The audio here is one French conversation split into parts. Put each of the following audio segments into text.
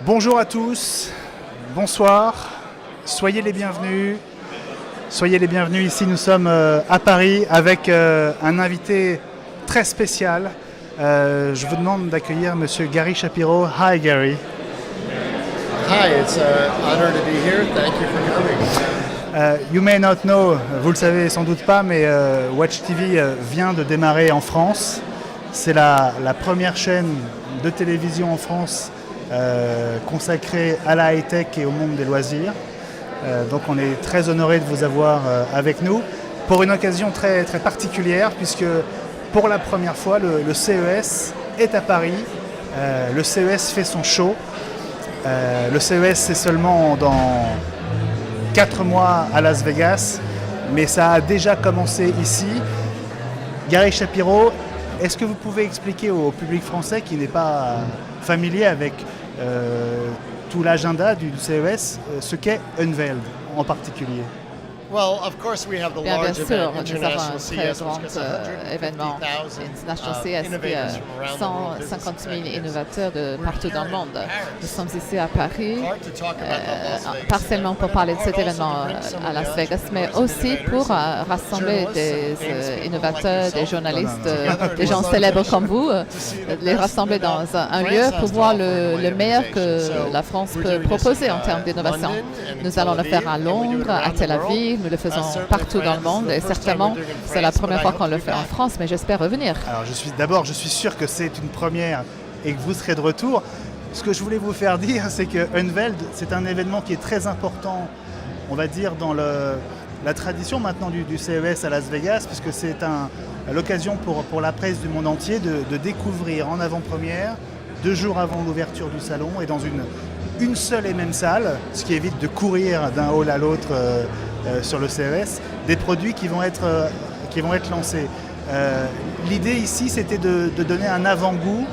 Bonjour à tous, bonsoir, soyez les bienvenus. Soyez les bienvenus ici, nous sommes à Paris avec un invité très spécial. Je vous demande d'accueillir Monsieur Gary Shapiro. Hi Gary. Hi, it's an honor to be here. Thank you for coming. You may not know, vous le savez sans doute pas, mais Watch TV vient de démarrer en France. C'est la première chaîne de télévision en France consacrée à la high-tech et au monde des loisirs. Donc on est très honoré de vous avoir avec nous pour une occasion très, très particulière puisque pour la première fois le CES est à Paris. Le CES fait son show. Le CES c'est seulement dans 4 mois à Las Vegas, mais ça a déjà commencé ici. Gary Shapiro, est-ce que vous pouvez expliquer au public français qui n'est pas familier avec tout l'agenda du CES ce qu'est Unveiled en particulier? Bien sûr, nous avons un très grand événement International CS qui a 150 000 innovateurs de partout dans le monde. Nous sommes ici à Paris, partiellement pour parler de cet événement à Las Vegas, mais aussi pour rassembler des innovateurs, des journalistes, des gens célèbres comme vous, les rassembler dans un lieu pour voir le meilleur que la France peut proposer en termes d'innovation. Nous allons le faire à Londres, à Tel Aviv. Nous le faisons partout dans le monde et certainement c'est la première fois qu'on le fait en France, mais j'espère revenir. Alors je suis sûr que c'est une première et que vous serez de retour. Ce que je voulais vous faire dire, c'est que Unveiled, c'est un événement qui est très important, on va dire, dans la tradition maintenant du CES à Las Vegas, puisque c'est l'occasion pour la presse du monde entier de découvrir en avant-première, 2 jours avant l'ouverture du salon et dans une seule et même salle, ce qui évite de courir d'un hall à l'autre sur le CES, des produits qui vont être lancés. L'idée ici, c'était de donner un avant-goût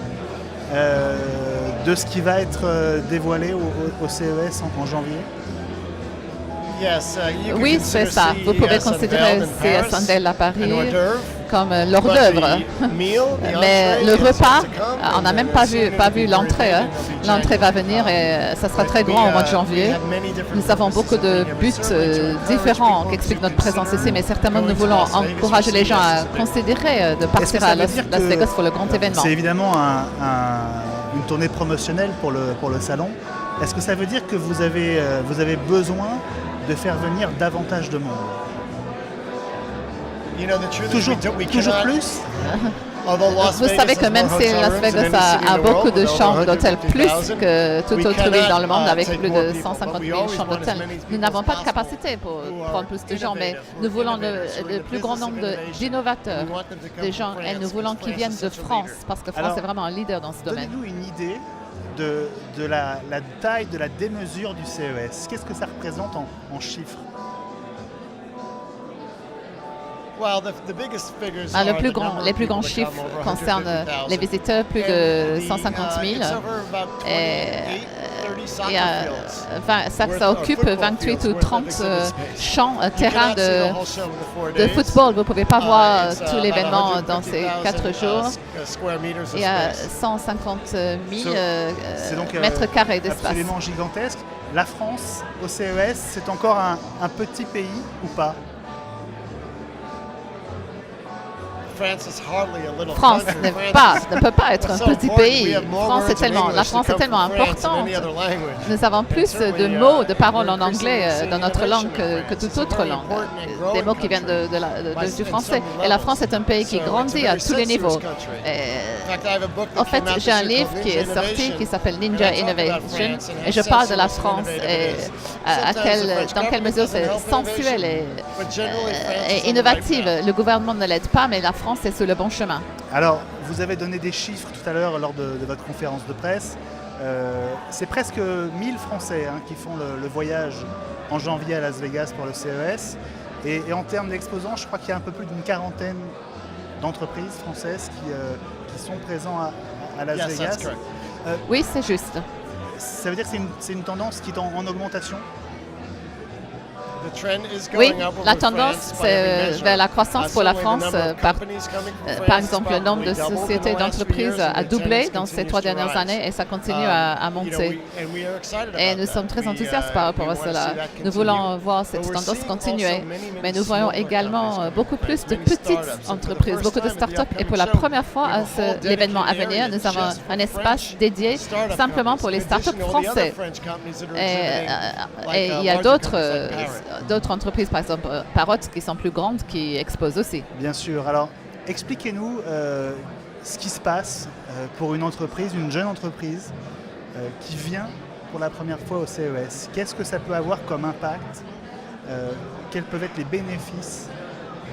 de ce qui va être dévoilé au CES en janvier. Oui, c'est ça. Vous pouvez considérer CES Unveiled à Paris comme l'hors d'œuvre. Mais le repas, on n'a même pas vu l'entrée. L'entrée va venir et ça sera très grand au mois de janvier. Nous avons beaucoup de buts différents qui expliquent notre présence ici, mais certainement nous voulons encourager les gens à considérer de partir à Las Vegas pour le grand événement. C'est évidemment une tournée promotionnelle pour le salon. Est-ce que ça veut dire que vous avez besoin de faire venir davantage de monde? Toujours plus? Vous savez que même si Las Vegas a beaucoup de chambres d'hôtel, plus que toute autre ville dans le monde, avec plus de 150 000 chambres d'hôtel, nous n'avons pas de capacité pour prendre plus de gens, mais nous voulons le plus grand nombre d'innovateurs, des gens, et nous voulons qu'ils viennent de France, parce que France est vraiment un leader dans ce domaine. Donnez-nous une idée de la taille, de la démesure du CES. Qu'est-ce que ça représente en chiffres? Les plus grands chiffres concernent les visiteurs, plus de 150 000. Ça occupe 28 ou 30 terrains de football. Vous ne pouvez pas voir tout l'événement dans ces 4 jours. Il y a 150 000 mètres carrés d'espace. C'est absolument gigantesque. La France, au CES, c'est encore un petit pays ou pas? France ne peut pas être un petit pays. La France est tellement importante. Nous avons plus de mots, de paroles en anglais dans notre langue que toute autre langue. Des mots qui viennent du français. Et la France est un pays qui grandit à tous les niveaux. En fait, j'ai un livre qui est sorti qui s'appelle Ninja Innovation et je parle de la France et dans quelle mesure c'est sensuel et innovative. Le gouvernement ne l'aide pas, mais la France est sur le bon chemin. Alors, vous avez donné des chiffres tout à l'heure lors de votre conférence de presse. C'est presque 1000 Français qui font le voyage en janvier à Las Vegas pour le CES. Et en termes d'exposants, je crois qu'il y a un peu plus d'une quarantaine d'entreprises françaises qui sont présentes à Las Vegas. Oui, c'est juste. Ça veut dire que c'est une tendance qui est en augmentation? Oui, la tendance, c'est vers la croissance pour la France. Par exemple, le nombre de sociétés et d'entreprises a doublé dans ces 3 dernières années et ça continue à monter. Et nous sommes très enthousiastes par rapport à cela. Nous voulons voir cette tendance continuer, mais nous voyons également beaucoup plus de petites entreprises, beaucoup de start-up. Et pour la première fois à l'événement à venir, nous avons un espace dédié simplement pour les start-up français. Et il y a d'autres entreprises, par exemple Parrot, qui sont plus grandes, qui exposent aussi. Bien sûr. Alors, expliquez-nous ce qui se passe pour une entreprise, une jeune entreprise qui vient pour la première fois au CES. Qu'est-ce que ça peut avoir comme impact? Quels peuvent être les bénéfices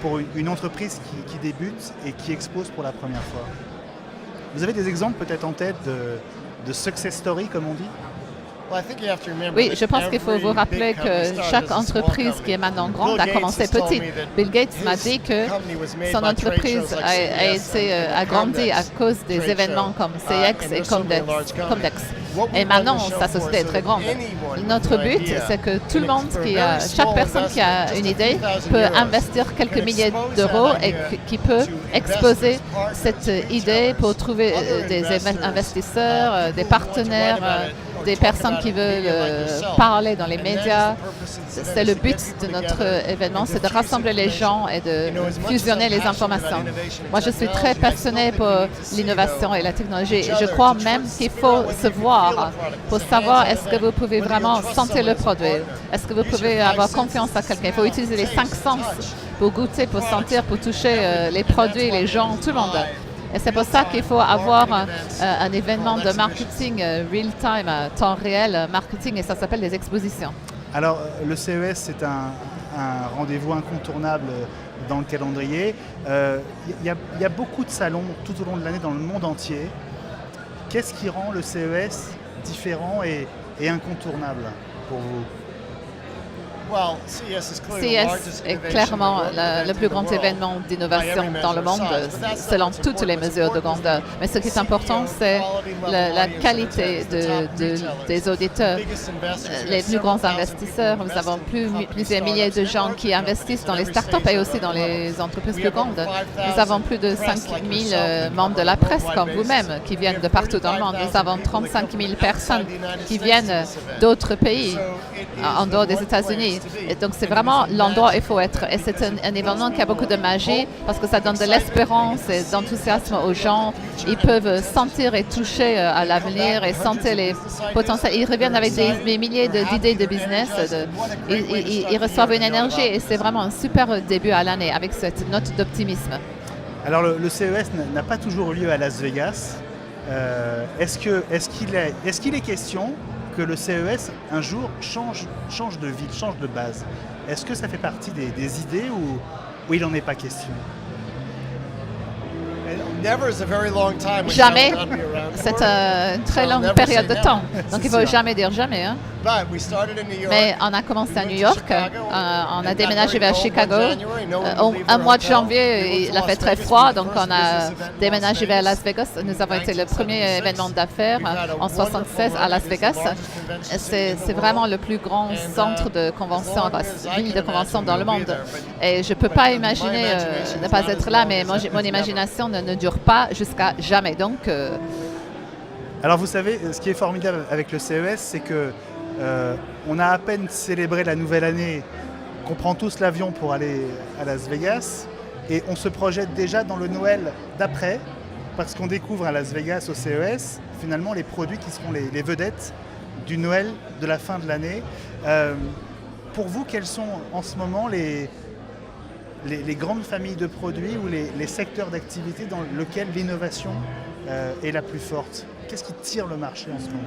pour une entreprise qui débute et qui expose pour la première fois? Vous avez des exemples peut-être en tête de success story, comme on dit? Oui, je pense qu'il faut vous rappeler que chaque entreprise qui est maintenant grande a commencé petite. Bill Gates m'a dit que son entreprise a grandi à cause des événements comme CX et Comdex. Et maintenant, sa société est très grande. Notre but, c'est que tout le monde, chaque personne qui a une idée peut investir quelques milliers d'euros et qui peut exposer cette idée pour trouver des investisseurs, des partenaires, des personnes qui veulent parler dans les médias. C'est le but de notre événement, c'est de rassembler les gens et de fusionner les informations. Moi, je suis très passionnée pour l'innovation et la technologie. Je crois même qu'il faut se voir pour savoir est-ce que vous pouvez vraiment sentir le produit. Est-ce que vous pouvez avoir confiance à quelqu'un. Il faut utiliser les 5 sens pour goûter, pour sentir, pour toucher les produits, les gens, tout le monde. Et c'est pour ça qu'il faut avoir un événement de marketing real-time, temps réel marketing, et ça s'appelle des expositions. Alors, le CES, c'est un rendez-vous incontournable dans le calendrier. Il y a beaucoup de salons tout au long de l'année dans le monde entier. Qu'est-ce qui rend le CES différent et incontournable pour vous? CES est clairement le plus grand événement d'innovation dans le monde, selon toutes les mesures de grandeur. Mais ce qui est important, c'est la qualité des auditeurs. Les plus grands investisseurs, nous avons plusieurs milliers de gens qui investissent dans les startups et aussi dans les entreprises plus grandes. Nous avons plus de 5000 membres de la presse, comme vous-même, qui viennent de partout dans le monde. Nous avons 35 000 personnes qui viennent d'autres pays, en dehors des États-Unis. Et donc, c'est vraiment l'endroit où il faut être. Et c'est un événement qui a beaucoup de magie parce que ça donne de l'espérance et d'enthousiasme aux gens. Ils peuvent sentir et toucher à l'avenir et sentir les potentiels. Ils reviennent avec des milliers d'idées de business. Ils reçoivent une énergie et c'est vraiment un super début à l'année avec cette note d'optimisme. Alors, le CES n'a pas toujours lieu à Las Vegas. Est-ce qu'il est question que le CES, un jour, change de ville, change de base? Est-ce que ça fait partie des idées ou il n'en est pas question? Jamais, c'est une très longue période de temps. Donc il ne faut jamais dire jamais. Hein. Mais on a commencé à New York, on a déménagé vers Chicago. Un mois de janvier, il a fait très froid, donc on a déménagé vers Las Vegas. Nous avons été le premier événement d'affaires en 1976 à Las Vegas. C'est vraiment le plus grand centre de convention, ville de convention dans le monde. Et je ne peux pas imaginer ne pas être là, mais mon imagination ne dure pas jusqu'à jamais. Donc, alors vous savez, ce qui est formidable avec le CES, c'est que on a à peine célébré la nouvelle année, qu'on prend tous l'avion pour aller à Las Vegas, et on se projette déjà dans le Noël d'après, parce qu'on découvre à Las Vegas au CES, finalement, les produits qui seront les vedettes du Noël de la fin de l'année. Pour vous, quels sont en ce moment les grandes familles de produits ou les secteurs d'activité dans lesquels l'innovation est la plus forte? Qu'est-ce qui tire le marché en ce moment?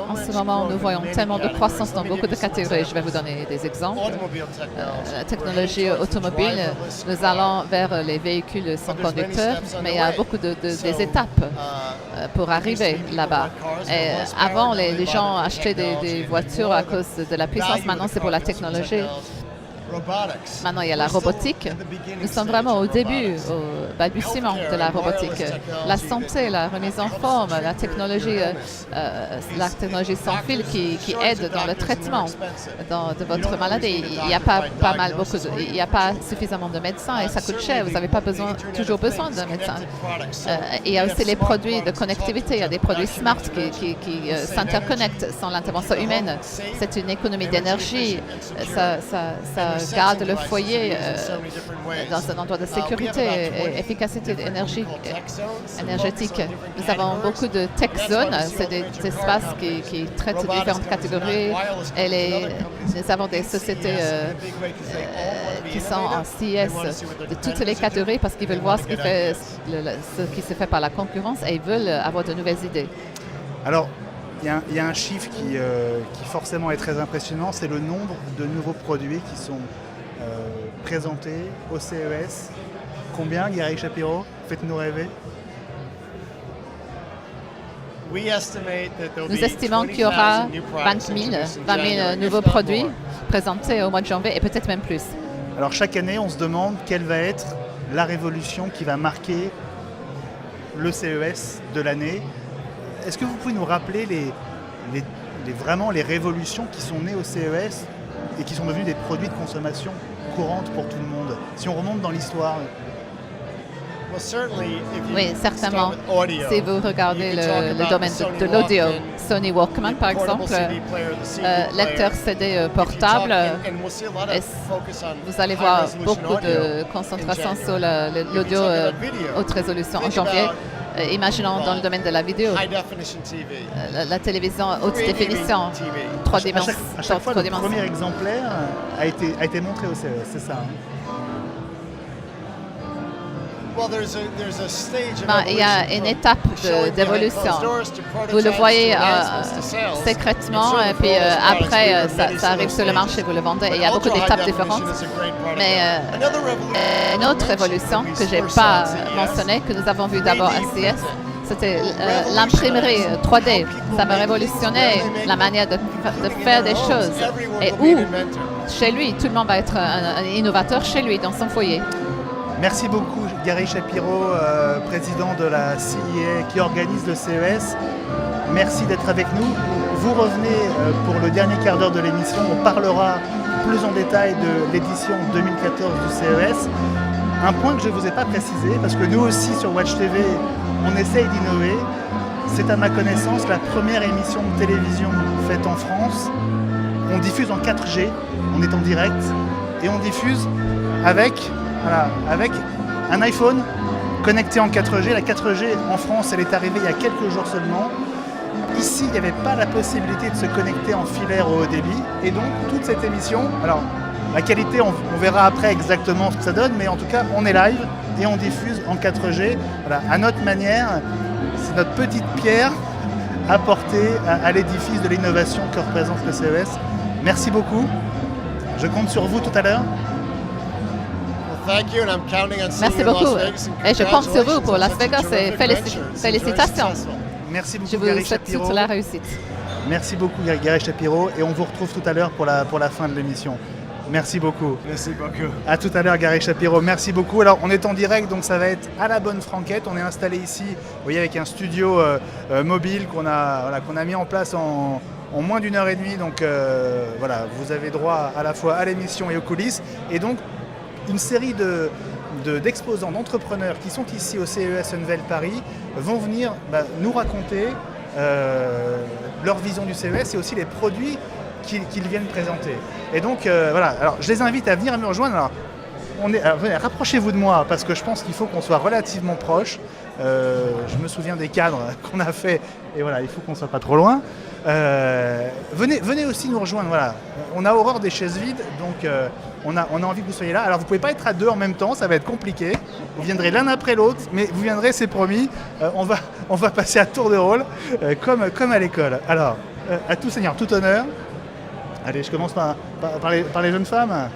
En ce moment, nous voyons tellement de croissance dans beaucoup de catégories. Je vais vous donner des exemples. La technologie automobile, nous allons vers les véhicules sans conducteur, mais il y a beaucoup des étapes pour arriver là-bas. Et avant, les gens achetaient des voitures à cause de la puissance. Maintenant, c'est pour la technologie. Maintenant, il y a la robotique. Nous sommes vraiment au début, au balbutiement de la robotique. La santé, la remise en forme, la technologie sans fil qui aide dans le traitement de votre maladie. Il n'y a il n'y a pas suffisamment de médecins et ça coûte cher. Vous n'avez pas toujours besoin d'un médecin. Il y a aussi les produits de connectivité. Il y a des produits smart qui s'interconnectent sans l'intervention humaine. C'est une économie d'énergie. Ça garde le foyer dans un endroit de sécurité et efficacité énergétique. Nous avons beaucoup de tech zones. C'est des espaces qui traitent différentes catégories. Et nous avons des sociétés qui sont en CIS de toutes les catégories parce qu'ils veulent voir ce qui se fait par la concurrence et ils veulent avoir de nouvelles idées. Alors, il y a un chiffre qui forcément est très impressionnant, c'est le nombre de nouveaux produits qui sont présentés au CES. Combien, Gary Shapiro? Faites-nous rêver. Nous estimons qu'il y aura 20 000 nouveaux produits présentés au mois de janvier et peut-être même plus. Alors chaque année, on se demande quelle va être la révolution qui va marquer le CES de l'année. Est-ce que vous pouvez nous rappeler vraiment les révolutions qui sont nées au CES et qui sont devenues des produits de consommation courante pour tout le monde? Si on remonte dans l'histoire. Oui, certainement. Si vous regardez le domaine de l'audio, Sony Walkman par exemple, lecteur CD portable, vous allez voir beaucoup de concentration sur l'audio haute résolution en janvier. Imaginons dans le domaine de la vidéo, la télévision haute définition, 3 dimensions. À chaque fois, le premier exemplaire a été montré au CES, c'est ça, hein? Il y a une étape d'évolution. Vous le voyez secrètement et puis après ça arrive sur le marché, vous le vendez. Et il y a beaucoup d'étapes différentes. Mais une autre évolution que je n'ai pas mentionnée, que nous avons vue d'abord à CES, c'était l'imprimerie 3D. Ça va révolutionner la manière de faire des choses. Et où, chez lui, tout le monde va être un innovateur chez lui, dans son foyer. Merci beaucoup Gary Shapiro, président de la CEA qui organise le CES. Merci d'être avec nous. Vous revenez pour le dernier quart d'heure de l'émission. On parlera plus en détail de l'édition 2014 du CES. Un point que je ne vous ai pas précisé, parce que nous aussi sur Watch TV, on essaye d'innover. C'est à ma connaissance la première émission de télévision faite en France. On diffuse en 4G, on est en direct, et on diffuse avec un iPhone connecté en 4G. La 4G en France, elle est arrivée il y a quelques jours seulement. Ici, il n'y avait pas la possibilité de se connecter en filaire au haut débit. Et donc, toute cette émission, alors la qualité, on verra après exactement ce que ça donne, mais en tout cas, on est live et on diffuse en 4G. Voilà, à notre manière, c'est notre petite pierre apportée à l'édifice de l'innovation que représente le CES. Merci beaucoup. Je compte sur vous tout à l'heure. Merci beaucoup. Et je compte sur vous pour Las Vegas et félicitations. Merci beaucoup, je vous Gary souhaite Shapiro. toute la réussite. Merci beaucoup, Gary Shapiro. Et on vous retrouve tout à l'heure pour la fin de l'émission. Merci beaucoup. Merci beaucoup. À tout à l'heure, Gary Shapiro. Merci beaucoup. Alors, on est en direct, donc ça va être à la bonne franquette. On est installé ici, vous voyez, avec un studio mobile qu'on a mis en place en moins d'1 heure et demie. Donc, voilà, vous avez droit à la fois à l'émission et aux coulisses. Et donc, une série d'exposants, d'entrepreneurs qui sont ici au CES Unveil Paris vont venir nous raconter leur vision du CES et aussi les produits qu'ils viennent présenter. Et donc voilà, alors je les invite à venir me rejoindre. Alors, venez, rapprochez-vous de moi parce que je pense qu'il faut qu'on soit relativement proches. Je me souviens des cadres qu'on a fait et voilà, il faut qu'on soit pas trop loin. Venez aussi nous rejoindre. Voilà. On a horreur des chaises vides, donc on a envie que vous soyez là. Alors vous ne pouvez pas être à deux en même temps, ça va être compliqué. Vous viendrez l'un après l'autre, mais vous viendrez, c'est promis. On va passer à tour de rôle, comme à l'école. Alors, à tout seigneur, tout honneur. Allez, je commence par les jeunes femmes.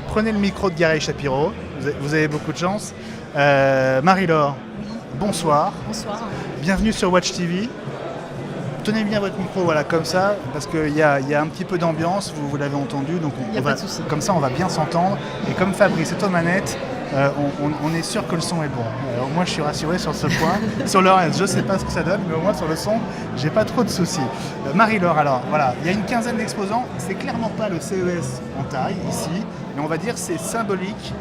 Prenez le micro de Gary Shapiro, vous avez beaucoup de chance. Marie-Laure, bonsoir. Bonsoir. Bienvenue sur Watch TV. tenez bien votre micro, voilà, comme ça, parce qu'il y a un petit peu d'ambiance, vous l'avez entendu, donc comme ça on va bien s'entendre. Et comme Fabrice est aux manettes, on est sûr que le son est bon. Au moins je suis rassuré sur ce point. Sur le reste, je ne sais pas ce que ça donne, mais au moins sur le son, j'ai pas trop de soucis. Marie-Laure, alors voilà, il y a une quinzaine d'exposants, c'est clairement pas le CES en taille ici, mais on va dire c'est symbolique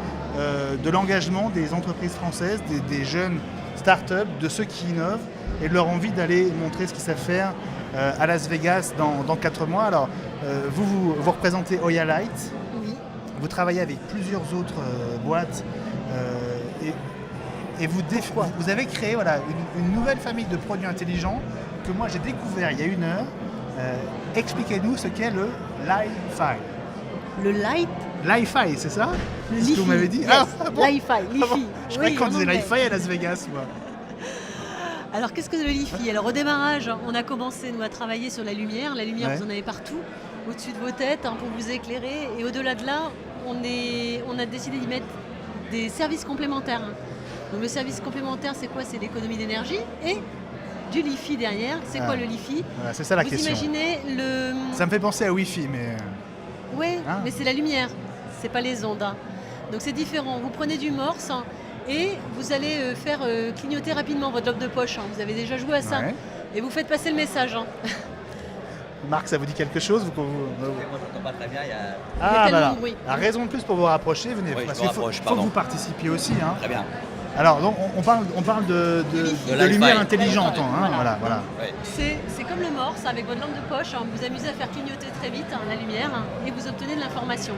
de l'engagement des entreprises françaises, des jeunes start-up, de ceux qui innovent et de leur envie d'aller montrer ce qu'ils savent faire à Las Vegas dans 4 mois. Alors, vous représentez Oya Light. Oui. Vous travaillez avec plusieurs autres boîtes et vous avez créé une nouvelle famille de produits intelligents que moi j'ai découvert il y a 1 heure. Expliquez-nous ce qu'est le Li-Fi. Le light. Li-Fi, c'est ça? Le C'est ce que vous m'avez dit? Yes. Bon. Li-Fi. Bon. Je croyais qu'on disait Li-Fi à Las Vegas, moi. Alors, qu'est-ce que le Li-Fi? Alors, au démarrage, on a commencé, nous, à travailler sur la lumière. La lumière, Ouais. vous en avez partout, au-dessus de vos têtes, pour vous éclairer. Et au-delà de là, on a décidé d'y mettre des services complémentaires. Donc, le service complémentaire, c'est quoi? C'est l'économie d'énergie et du Li-Fi derrière. C'est quoi le Li-Fi? Voilà, c'est ça la Vous question. imaginez le... Ça me fait penser à Wi-Fi, mais... Oui, Ah. mais c'est la lumière, c'est pas les ondes. Donc c'est différent. Vous prenez du morse et vous allez faire clignoter rapidement votre lampe de poche. Vous avez déjà joué à ça. Ouais. Et vous faites passer le message. Marc, ça vous dit quelque chose Moi, je n'entends pas très bien. Il y a... Ah, tellement voilà. de bruit. La raison de plus pour vous rapprocher, venez. Oui, parce je me qu'il faut rapproche, que pardon. vous participiez aussi. Hein. Très bien. Alors, donc, on parle de Li-Fi. lumière intelligente. Hein, Voilà. voilà. Ouais. C'est comme le morse avec votre lampe de poche. Vous vous amusez à faire clignoter très vite la lumière et vous obtenez de l'information.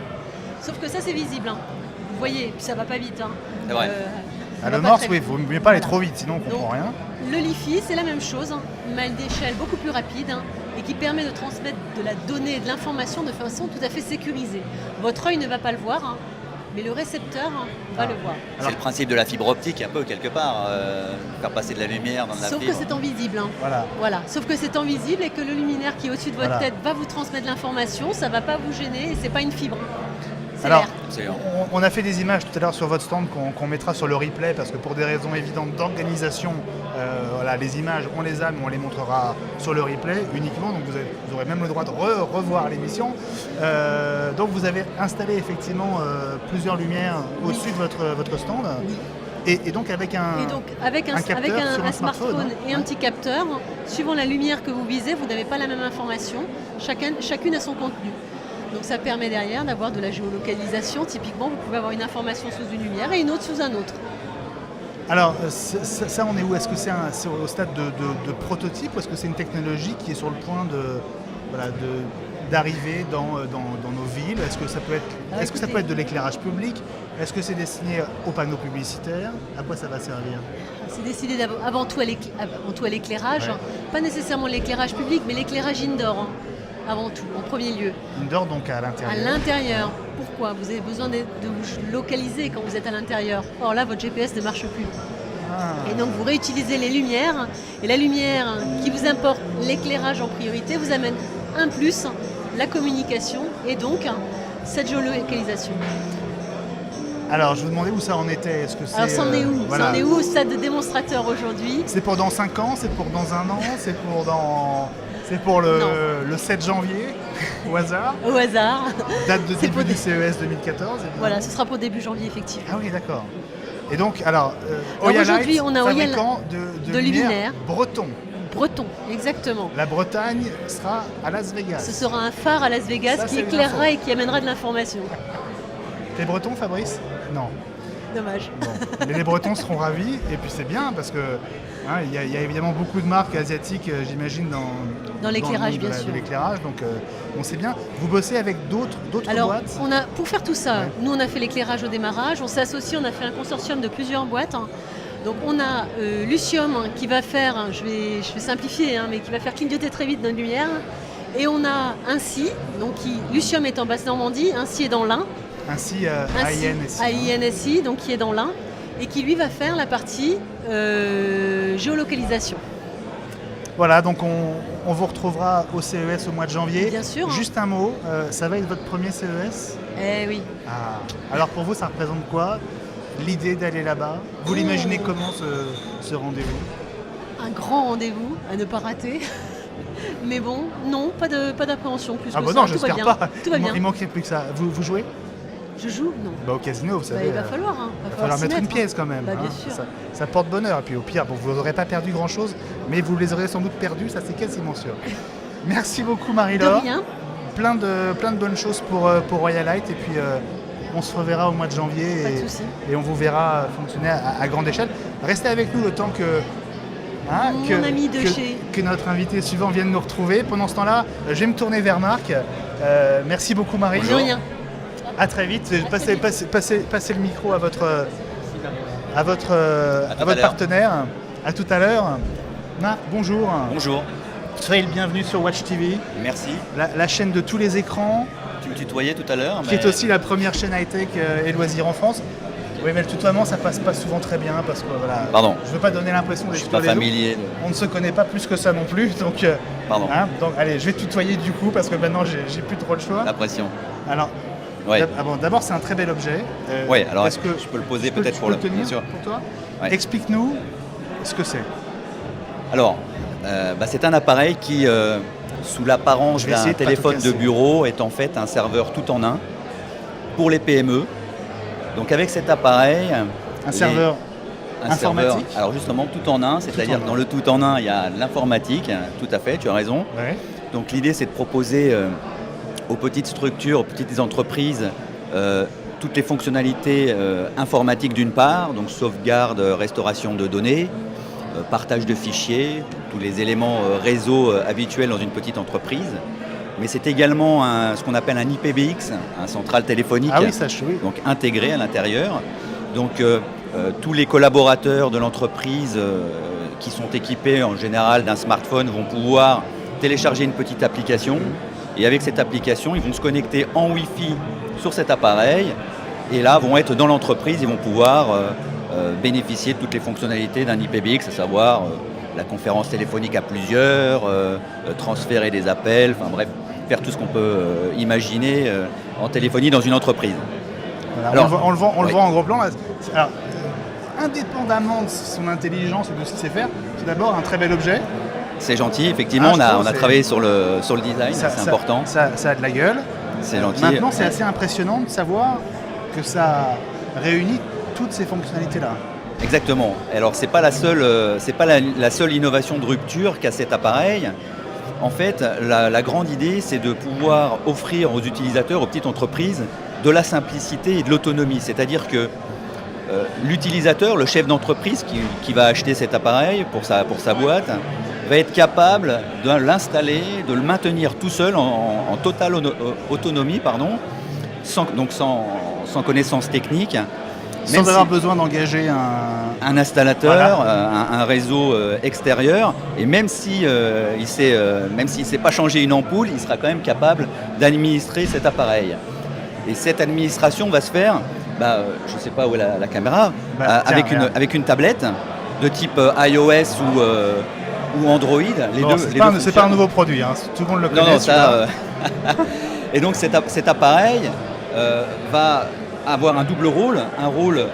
Sauf que ça, c'est visible. Vous voyez, puis ça va pas vite. C'est vrai. Ah, ça le va pas morse, très oui, vite. il ne vaut mieux pas aller Voilà. trop vite, sinon on ne comprend Donc, rien. Le Li-Fi, c'est la même chose, mais à une échelle beaucoup plus rapide et qui permet de transmettre de la donnée et de l'information de façon tout à fait sécurisée. Votre œil ne va pas le voir, mais le récepteur va le voir. C'est le principe de la fibre optique, un peu, quelque part. Faire passer de la lumière dans de la Sauf que fibre. c'est en visible. Voilà. Sauf que c'est en visible et que le luminaire qui est au-dessus de votre Voilà. tête va vous transmettre l'information, ça ne va pas vous gêner et c'est pas une fibre. C'est Alors, l'air. Absolument. on a fait des images tout à l'heure sur votre stand qu'on mettra sur le replay parce que pour des raisons évidentes d'organisation, les images, on les a, mais on les montrera sur le replay uniquement. Donc vous aurez même le droit de revoir l'émission. Donc vous avez installé effectivement plusieurs lumières au-dessus de votre stand. Oui. Et donc avec un, Et donc avec un capteur sur un smartphone, hein. et un petit capteur, suivant la lumière que vous visez, vous n'avez pas la même information. Chacune a son contenu. Donc ça permet derrière d'avoir de la géolocalisation. Typiquement, vous pouvez avoir une information sous une lumière et une autre sous un autre. Alors, ça, on est où? Est-ce que c'est au stade de prototype ou est-ce que c'est une technologie qui est sur le point d'arriver dans nos villes? Est-ce que ça peut être de l'éclairage public? Est-ce que c'est destiné aux panneaux publicitaires? À quoi ça va servir? C'est décidé avant tout à l'éclairage, Ouais. pas nécessairement l'éclairage public, mais l'éclairage indoor, avant tout, en premier lieu. Indoor, donc à À l'intérieur. l'intérieur. Pourquoi? Vous avez besoin de vous localiser quand vous êtes à l'intérieur. Or là, votre GPS ne marche plus. Ah. Et donc vous réutilisez les lumières, et la lumière qui vous importe, l'éclairage en priorité, vous amène un plus, la communication, et donc cette géolocalisation. Alors, je vous demandais où ça en était. Est-ce que c'est, Alors ça en est où? voilà. Ça en est où au stade de démonstrateur aujourd'hui? C'est pour dans 5 ans? C'est pour dans 1 an? C'est pour Non. le 7 janvier, au hasard? Au hasard. Date de C'est début pour du des- CES 2014? et bien. Voilà, ce sera pour début janvier, effectivement. Ah oui, d'accord. Et donc, alors Alors Oya aujourd'hui, Light, on a Oya fabricant de luminaires. breton. Breton, exactement. La Bretagne sera à Las Vegas. Ce sera un phare à Las Vegas Ça, qui c'est une éclairera info. et qui amènera de l'information. T'es breton, Fabrice? Non. Dommage. Bon. Mais les Bretons seront ravis, et puis c'est bien parce que il y a évidemment beaucoup de marques asiatiques, j'imagine, Dans l'éclairage, le monde bien de sûr. l'éclairage, donc on sait bien. Vous bossez avec d'autres Alors, boîtes? pour faire tout ça, Ouais. nous on a fait l'éclairage au démarrage, on s'est associé, on a fait un consortium de plusieurs boîtes. Donc on a Lucium qui va faire, je vais simplifier, mais qui va faire clignoter très vite notre lumière. Et on a Ainsi, donc Lucium est en Basse-Normandie, Ainsi est dans l'Ain. Ainsi, Ainsi, AINSI, donc qui est dans l'Ain, et qui lui va faire la partie géolocalisation. Voilà, donc on vous retrouvera au CES au mois de janvier. Bien sûr. Juste un mot, ça va être votre premier CES? Eh oui. Ah. Alors pour vous, ça représente quoi? L'idée d'aller là-bas? Vous l'imaginez comment ce rendez-vous? Un grand rendez-vous à ne pas rater. Mais bon, non, pas d'appréhension plus Ah que bah ça. non, Tout va j'espère bien. pas. Tout va bien. Il manquerait plus que ça. Vous jouez? Je joue? Non. Bah, au casino, vous savez. Il va falloir. Hein. Il va falloir s'y mettre une hein. pièce quand même. Bah, bien hein. sûr. Ça porte bonheur. Et puis au pire, bon, vous n'aurez pas perdu grand-chose, mais vous les aurez sans doute perdus, ça c'est quasiment sûr. Merci beaucoup De Marie-Laure. rien. Plein de bonnes choses pour Royal Light. Et puis on se reverra au mois de janvier Pas de souci. et on vous verra fonctionner à grande échelle. Restez avec nous le temps que... Mon ami de chez... que notre invité suivant vienne nous retrouver. Pendant ce temps-là, je vais me tourner vers Marc. Merci beaucoup Marie. De rien. À très vite. Passez le micro à votre partenaire. À tout à l'heure. Marc, bonjour. Bonjour, Soyez le bienvenu sur Watch TV, merci. la chaîne de tous les écrans, Tu me tutoyais tout à l'heure. qui est aussi la première chaîne high-tech et loisirs en France. Oui, mais le tutoiement, ça passe pas souvent très bien parce que voilà. Pardon. Je veux pas donner l'impression Je d'être suis pas familier. On ne se connaît pas plus que ça non plus, donc. Pardon. Donc allez, je vais tutoyer du coup parce que maintenant j'ai plus trop le choix. La pression. Alors, Ouais. d'abord c'est un très bel objet. Ouais, alors est-ce que je peux le poser je peux- peut-être je pour peux le. le tenir bien sûr. pour toi. Ouais. Explique-nous ce que c'est. Alors, c'est un appareil qui, sous l'apparence Je vais essayer d'un de pas téléphone tout de casser. bureau, est en fait un serveur tout en un pour les PME. Donc avec cet appareil, Un serveur informatique. alors justement tout en un, c'est-à-dire en un. dans le tout en un, il y a l'informatique, tout à fait, tu as raison. Ouais. Donc l'idée c'est de proposer aux petites structures, aux petites entreprises, toutes les fonctionnalités informatiques d'une part, donc sauvegarde, restauration de données, partage de fichiers, tous les éléments réseau habituels dans une petite entreprise. Mais c'est également ce qu'on appelle un IPBX, un central téléphonique, Ah oui, ça je oui. donc intégré à l'intérieur. Donc tous les collaborateurs de l'entreprise qui sont équipés en général d'un smartphone vont pouvoir télécharger une petite application. Et avec cette application, ils vont se connecter en Wi-Fi sur cet appareil. Et là, vont être dans l'entreprise, ils vont pouvoir bénéficier de toutes les fonctionnalités d'un IPBX, à savoir la conférence téléphonique à plusieurs, transférer des appels, enfin bref, faire tout ce qu'on peut imaginer en téléphonie dans une entreprise. Voilà, Alors, on le vend oui. en gros plan. Là. Alors, indépendamment de son intelligence et de ce qu'il sait faire, c'est d'abord un très bel objet. C'est gentil, effectivement, Ah, je trouve on a c'est- travaillé sur le design, c'est important. Ça a de la gueule. C'est gentil. Maintenant, c'est Ouais. assez impressionnant de savoir que ça réunit toutes ces fonctionnalités-là. Exactement. Alors c'est pas la seule innovation de rupture qu'a cet appareil. En fait, la grande idée, c'est de pouvoir offrir aux utilisateurs, aux petites entreprises, de la simplicité et de l'autonomie. C'est-à-dire que l'utilisateur, le chef d'entreprise qui va acheter cet appareil pour sa boîte, va être capable de l'installer, de le maintenir tout seul en totale autonomie, sans connaissance technique. Sans Même avoir si- besoin d'engager un installateur, Voilà. un réseau extérieur, et même si il sait pas changer une ampoule, il sera quand même capable d'administrer cet appareil. Et cette administration va se faire, je ne sais pas où est la caméra, Bah, tiens, regarde. avec une tablette de type iOS ou Android. Bon, c'est pas un nouveau produit, hein. Tout le monde le connaît. Non, celui-là. ça. Et donc cet appareil va avoir un double rôle, un rôle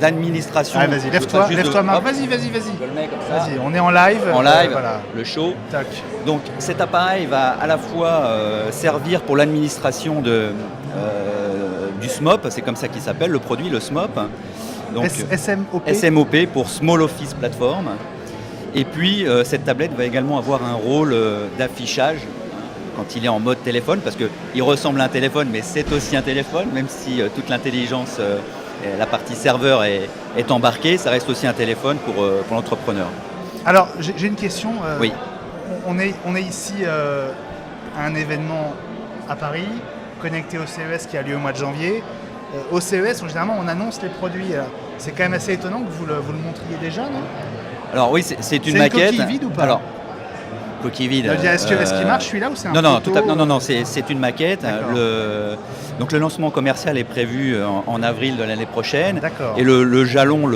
d'administration. Allez, vas-y, lève-toi, Marc. Hop, Vas-y. je le mets comme ça. Vas-y, on est en live. En live, Voilà. le show. Tac. Donc cet appareil va à la fois servir pour l'administration du SMOP, c'est comme ça qu'il s'appelle, le produit, le SMOP. Donc SMOP. SMOP pour Small Office Platform. Et puis cette tablette va également avoir un rôle d'affichage quand il est en mode téléphone, parce qu'il ressemble à un téléphone, mais c'est aussi un téléphone, même si toute l'intelligence, la partie serveur est embarquée, ça reste aussi un téléphone pour l'entrepreneur. Alors, j'ai une question. Oui. On est ici à un événement à Paris, connecté au CES qui a lieu au mois de janvier. Au CES, généralement, on annonce les produits. C'est quand même assez étonnant que vous le montriez déjà, non? Alors oui, c'est une C'est maquette. une coquille vide ou pas? Alors, coquille vide. Est-ce qu'il marche celui-là ou c'est un Non, photo non, c'est une maquette. D'accord. Donc le lancement commercial est prévu en avril de l'année prochaine. D'accord. Et le jalon,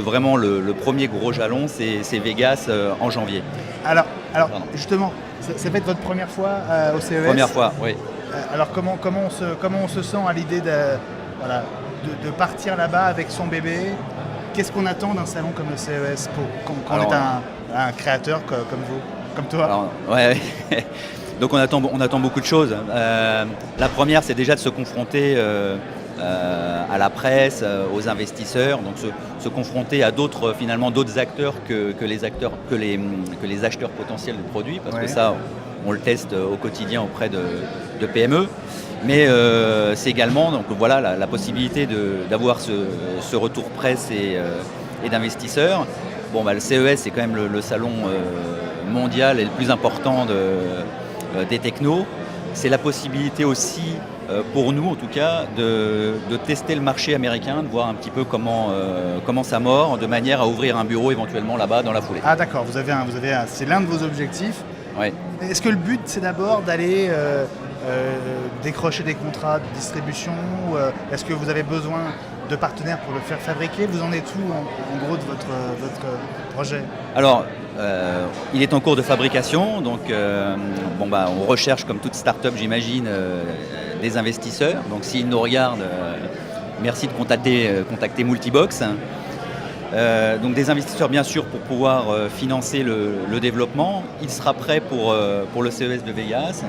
vraiment le premier gros jalon, c'est Vegas en janvier. Alors Pardon. justement, ça va être votre première fois au CES. Première fois, oui. Alors comment on se sent à l'idée de partir là-bas avec son bébé? Qu'est-ce qu'on attend d'un salon comme le CES quand on Alors, est un créateur comme vous? comme toi. Alors, ouais. Donc on attend beaucoup de choses. La première, c'est déjà de se confronter à la presse, aux investisseurs, donc se confronter à d'autres acteurs que les acheteurs potentiels de produits, parce que ça, on le teste au quotidien auprès de PME. Mais c'est également donc voilà la possibilité d'avoir ce retour presse et d'investisseurs. Bon, le CES, c'est quand même le salon mondial et le plus important des technos. C'est la possibilité aussi, pour nous en tout cas, de tester le marché américain, de voir un petit peu comment ça mord, de manière à ouvrir un bureau éventuellement là-bas dans la foulée. Ah d'accord, c'est l'un de vos objectifs. Ouais. Est-ce que le but, c'est d'abord d'aller décrocher des contrats de distribution ou est-ce que vous avez besoin de partenaires pour le faire fabriquer? Vous en êtes où en gros de votre projet? Alors, il est en cours de fabrication, donc on recherche comme toute start-up, j'imagine, des investisseurs. Donc s'ils nous regardent, merci de contacter Multibox. Donc des investisseurs bien sûr pour pouvoir financer le développement. Il sera prêt pour le CES de Vegas.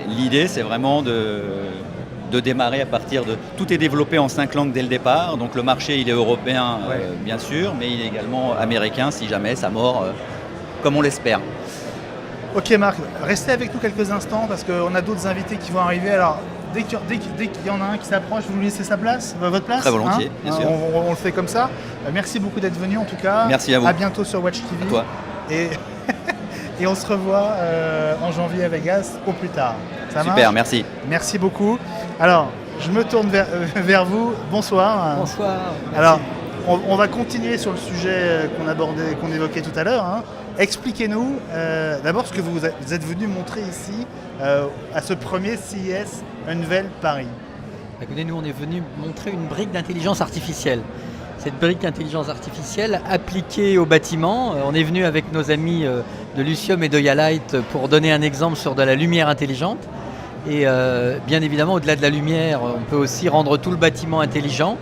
L'idée, c'est vraiment de démarrer à partir de... Tout est développé en 5 langues dès le départ, donc le marché il est européen bien sûr, mais il est également américain si jamais ça mord comme on l'espère. Ok Marc, restez avec nous quelques instants parce qu'on a d'autres invités qui vont arriver. Alors dès qu'il y en a un qui s'approche, vous lui laissez sa place, votre place? Très volontiers, bien sûr. On le fait comme ça. Merci beaucoup d'être venu en tout cas. Merci à vous. À bientôt sur Watch TV. À toi. Et on se revoit en janvier à Vegas au plus tard. Ça Super, marche? merci. Merci beaucoup. Alors, je me tourne vers vous. Bonsoir. Bonsoir. Merci. Alors, on va continuer sur le sujet qu'on évoquait tout à l'heure. Expliquez-nous d'abord ce que vous êtes venu montrer ici à ce premier CES Unveil Paris. Écoutez, nous on est venu montrer une brique d'intelligence artificielle. Cette brique d'intelligence artificielle appliquée au bâtiment. On est venu avec nos amis de Lucium et de Yalight pour donner un exemple sur de la lumière intelligente. Et bien évidemment, au-delà de la lumière, on peut aussi rendre tout le bâtiment intelligent.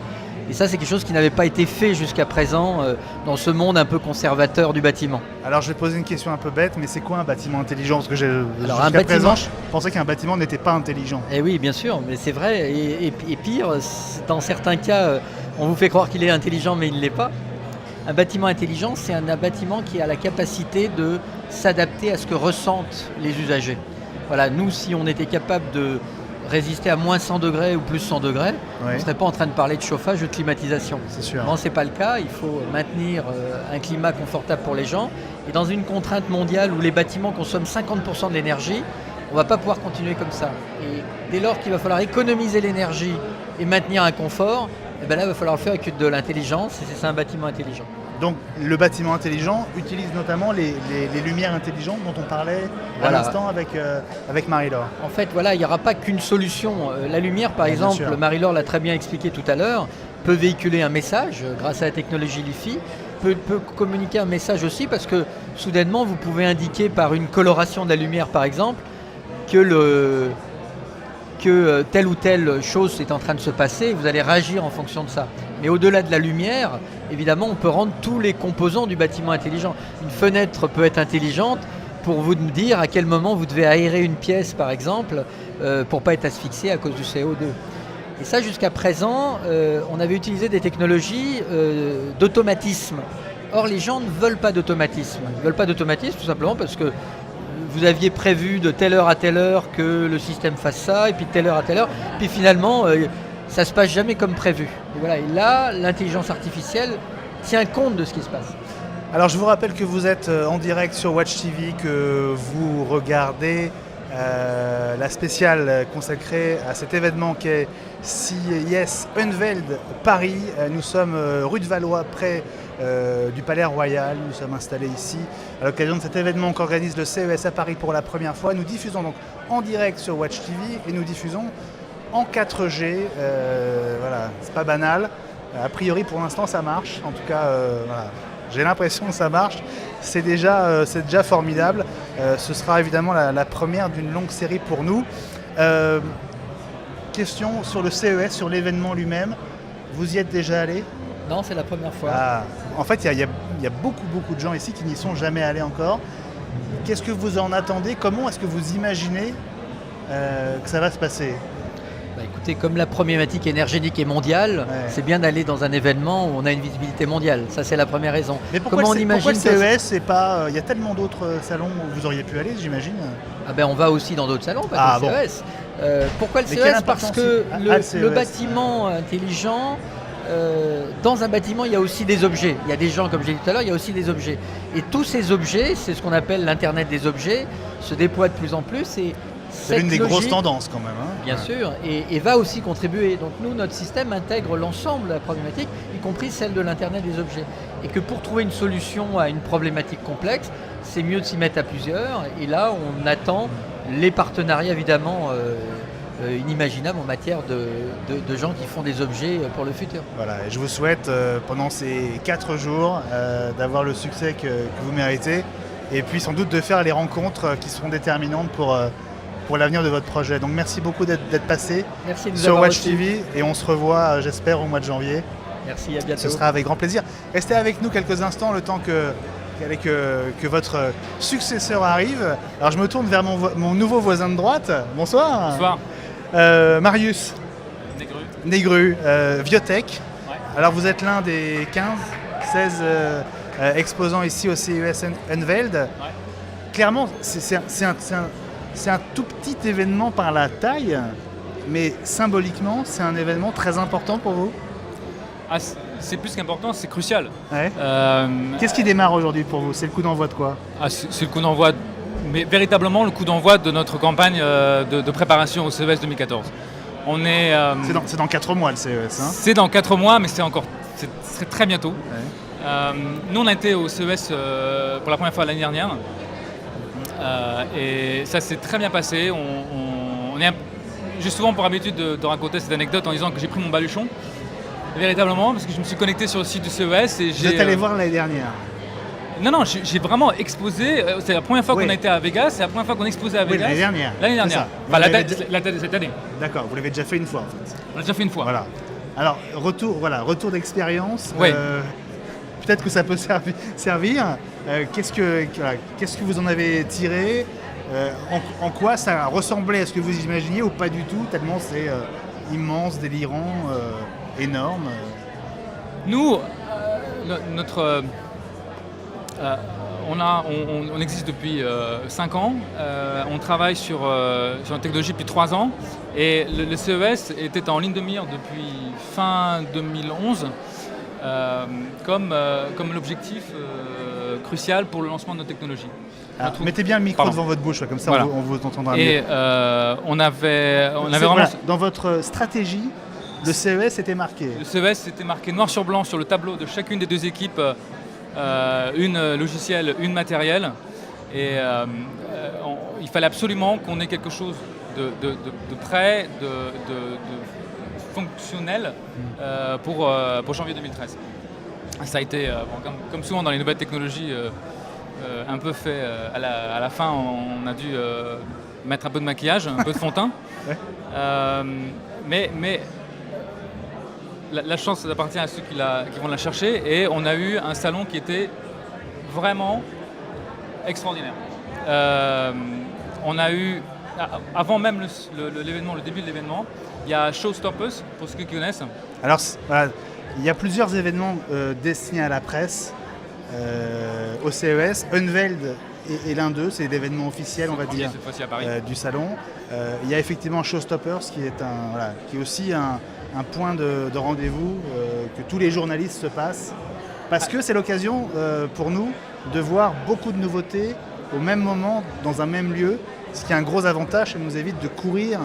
Et ça, c'est quelque chose qui n'avait pas été fait jusqu'à présent dans ce monde un peu conservateur du bâtiment. Alors, je vais poser une question un peu bête, mais c'est quoi un bâtiment intelligent? Parce que jusqu'à présent, je pensais qu'un bâtiment n'était pas intelligent. Eh oui, bien sûr, mais c'est vrai. Et pire, dans certains cas, on vous fait croire qu'il est intelligent, mais il ne l'est pas. Un bâtiment intelligent, c'est un bâtiment qui a la capacité de s'adapter à ce que ressentent les usagers. Voilà, nous, si on était capable de résister à moins 100 degrés ou plus 100 degrés, on ne serait pas en train de parler de chauffage ou de climatisation. C'est sûr. Non, ce n'est pas le cas. Il faut maintenir un climat confortable pour les gens. Et dans une contrainte mondiale où les bâtiments consomment 50% de l'énergie, on ne va pas pouvoir continuer comme ça. Et dès lors qu'il va falloir économiser l'énergie et maintenir un confort, et bien là, il va falloir le faire avec de l'intelligence. Et c'est un bâtiment intelligent. Donc le bâtiment intelligent utilise notamment les lumières intelligentes dont on parlait à l'instant avec Marie-Laure. En fait, voilà, il n'y aura pas qu'une solution. La lumière, par exemple, Marie-Laure l'a très bien expliqué tout à l'heure, peut véhiculer un message grâce à la technologie LiFi, peut communiquer un message aussi parce que soudainement, vous pouvez indiquer par une coloration de la lumière, par exemple, que telle ou telle chose est en train de se passer et vous allez réagir en fonction de ça. Mais au-delà de la lumière, évidemment, on peut rendre tous les composants du bâtiment intelligents. Une fenêtre peut être intelligente pour vous dire à quel moment vous devez aérer une pièce, par exemple, pour ne pas être asphyxié à cause du CO2. Et ça, jusqu'à présent, on avait utilisé des technologies d'automatisme. Or, les gens ne veulent pas d'automatisme. Ils ne veulent pas d'automatisme tout simplement parce que vous aviez prévu de telle heure à telle heure que le système fasse ça, et puis de telle heure à telle heure. Puis finalement, ça ne se passe jamais comme prévu. Et voilà. Et là, l'intelligence artificielle tient compte de ce qui se passe. Alors, je vous rappelle que vous êtes en direct sur Watch TV, que vous regardez la spéciale consacrée à cet événement qui est CES Unveiled Paris. Nous sommes rue de Valois, près du Palais Royal. Nous sommes installés ici à l'occasion de cet événement qu'organise le CES à Paris pour la première fois. Nous diffusons donc en direct sur Watch TV et nous diffusons en 4G. Voilà, c'est pas banal. A priori, pour l'instant, ça marche. En tout cas, voilà. J'ai l'impression que ça marche. C'est déjà formidable. Ce sera évidemment la première d'une longue série pour nous. Question sur le CES, sur l'événement lui-même. Vous y êtes déjà allé? Non, c'est la première fois. En fait, il y a beaucoup de gens ici qui n'y sont jamais allés encore. Qu'est-ce que vous en attendez? Comment est-ce que vous imaginez que ça va se passer? Écoutez, comme la problématique énergétique est mondiale, c'est bien d'aller dans un événement où on a une visibilité mondiale. Ça, c'est la première raison. Mais pourquoi le CES et pas... Il y a tellement d'autres salons où vous auriez pu aller, j'imagine. On va aussi dans d'autres salons, pas que le CES. Pourquoi le CES? Parce que le bâtiment intelligent... dans un bâtiment, il y a aussi des objets. Il y a des gens, comme j'ai dit tout à l'heure, il y a aussi des objets. Et tous ces objets, c'est ce qu'on appelle l'Internet des objets, se déploie de plus en plus. Et c'est l'une des grosses tendances quand même. Bien sûr, et va aussi contribuer. Donc nous, notre système intègre l'ensemble de la problématique, y compris celle de l'Internet des objets. Et que pour trouver une solution à une problématique complexe, c'est mieux de s'y mettre à plusieurs. Et là, on attend les partenariats évidemment inimaginables en matière de gens qui font des objets pour le futur. Voilà, et je vous souhaite pendant ces 4 jours d'avoir le succès que vous méritez et puis sans doute de faire les rencontres qui seront déterminantes pour l'avenir de votre projet. Donc merci beaucoup d'être passé sur Watch TV et on se revoit, j'espère, au mois de janvier. Merci, à bientôt. Ce sera avec grand plaisir. Restez avec nous quelques instants le temps que votre successeur arrive. Alors je me tourne vers mon nouveau voisin de droite. Bonsoir. Bonsoir. Marius Négru, Viotech. Ouais. Alors vous êtes l'un des 16 exposants ici au CES Unveiled. Ouais. Clairement, c'est un tout petit événement par la taille, mais symboliquement, c'est un événement très important pour vous. C'est plus qu'important, c'est crucial. Ouais. Qu'est-ce qui démarre aujourd'hui pour vous? C'est le coup d'envoi de quoi? C'est le coup d'envoi, mais véritablement le coup d'envoi de notre campagne de préparation au CES 2014. C'est dans 4 mois le CES. Hein? C'est dans 4 mois, mais c'est très bientôt. Ouais. Nous, on a été au CES pour la première fois l'année dernière. Et ça s'est très bien passé. J'ai souvent pour habitude de raconter cette anecdote en disant que j'ai pris mon baluchon, véritablement, parce que je me suis connecté sur le site du CES. Et vous êtes allé voir l'année dernière? Non, j'ai vraiment exposé. C'est la première fois qu'on a été à Vegas, c'est la première fois qu'on exposé à Vegas. L'année dernière. L'année dernière. Enfin, la date de cette année. D'accord, vous l'avez déjà fait une fois en fait. On l'a déjà fait une fois. Voilà. Alors, retour d'expérience. Oui. Peut-être que ça peut servir. Qu'est-ce que vous en avez tiré? En quoi ça ressemblait à ce que vous imaginiez ou pas du tout, tellement c'est immense, délirant, énorme. Nous, on existe depuis 5 ans. On travaille sur une technologie depuis 3 ans. Et le CES était en ligne de mire depuis fin 2011. Comme l'objectif crucial pour le lancement de nos technologies. Alors, mettez bien le micro devant votre bouche, comme ça voilà. on vous entendra mieux. Et on avait vraiment... Voilà, dans votre stratégie, le CES était marqué. Le CES était marqué noir sur blanc sur le tableau de chacune des 2 équipes, une logicielle, une matérielle. Et il fallait absolument qu'on ait quelque chose de prêt, de fonctionnel pour janvier 2013. Ça a été, comme souvent dans les nouvelles technologies, un peu fait à la fin, on a dû mettre un peu de maquillage, un peu de fond de teint. Ouais. Mais la chance appartient à ceux qui vont la chercher et on a eu un salon qui était vraiment extraordinaire. On a eu, avant même l'événement, le début de l'événement, il y a Showstoppers, pour ceux qui connaissent. Alors, voilà, il y a plusieurs événements destinés à la presse au CES. Unveiled est l'un d'eux, c'est l'événement officiel, on va dire, du salon. Il y a effectivement Showstoppers, qui est aussi un point de rendez-vous que tous les journalistes se passent. Parce que c'est l'occasion pour nous de voir beaucoup de nouveautés au même moment, dans un même lieu, ce qui est un gros avantage, ça nous évite de courir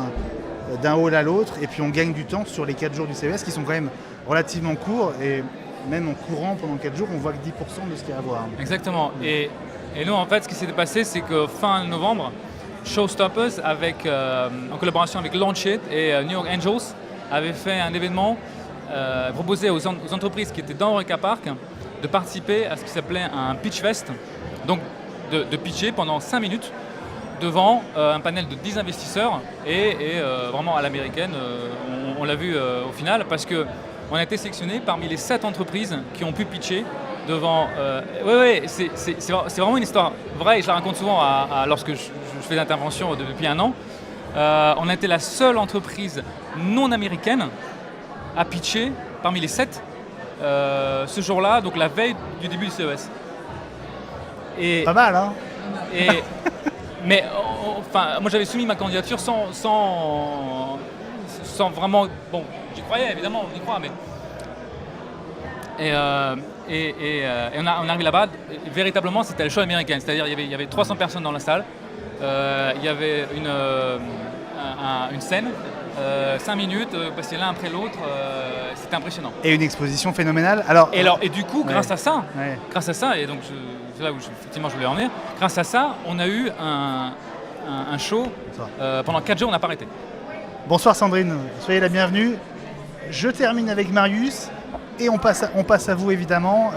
d'un hall à l'autre, et puis on gagne du temps sur les 4 jours du CES qui sont quand même relativement courts, et même en courant pendant 4 jours, on voit que 10% de ce qu'il y a à voir. Exactement, et nous en fait ce qui s'est passé, c'est que fin novembre, Showstoppers, en collaboration avec Launchit et New York Angels, avait fait un événement proposé aux entreprises qui étaient dans Eureka Park de participer à ce qui s'appelait un Pitch Fest, donc de pitcher pendant 5 minutes devant un panel de 10 investisseurs et vraiment à l'américaine, on l'a vu au final parce qu'on a été sélectionné parmi les 7 entreprises qui ont pu pitcher devant... c'est vraiment une histoire vraie et je la raconte souvent lorsque je fais des interventions depuis un an. On a été la seule entreprise non américaine à pitcher parmi les 7 ce jour-là, donc la veille du début du CES. Et, pas mal, hein. Mais moi j'avais soumis ma candidature sans vraiment... Bon, j'y croyais évidemment, on y croit, mais... Et on arrive là-bas, véritablement c'était le show américain, c'est-à-dire il y avait 300 personnes dans la salle, il y avait une scène, 5 minutes, passer l'un après l'autre, c'était impressionnant. Et une exposition phénoménale. Et du coup, grâce à ça, et donc c'est là où effectivement je voulais en venir, grâce à ça, on a eu un show, pendant 4 jours on n'a pas arrêté. Bonsoir Sandrine, soyez la bienvenue. Je termine avec Marius. Et on passe à vous évidemment,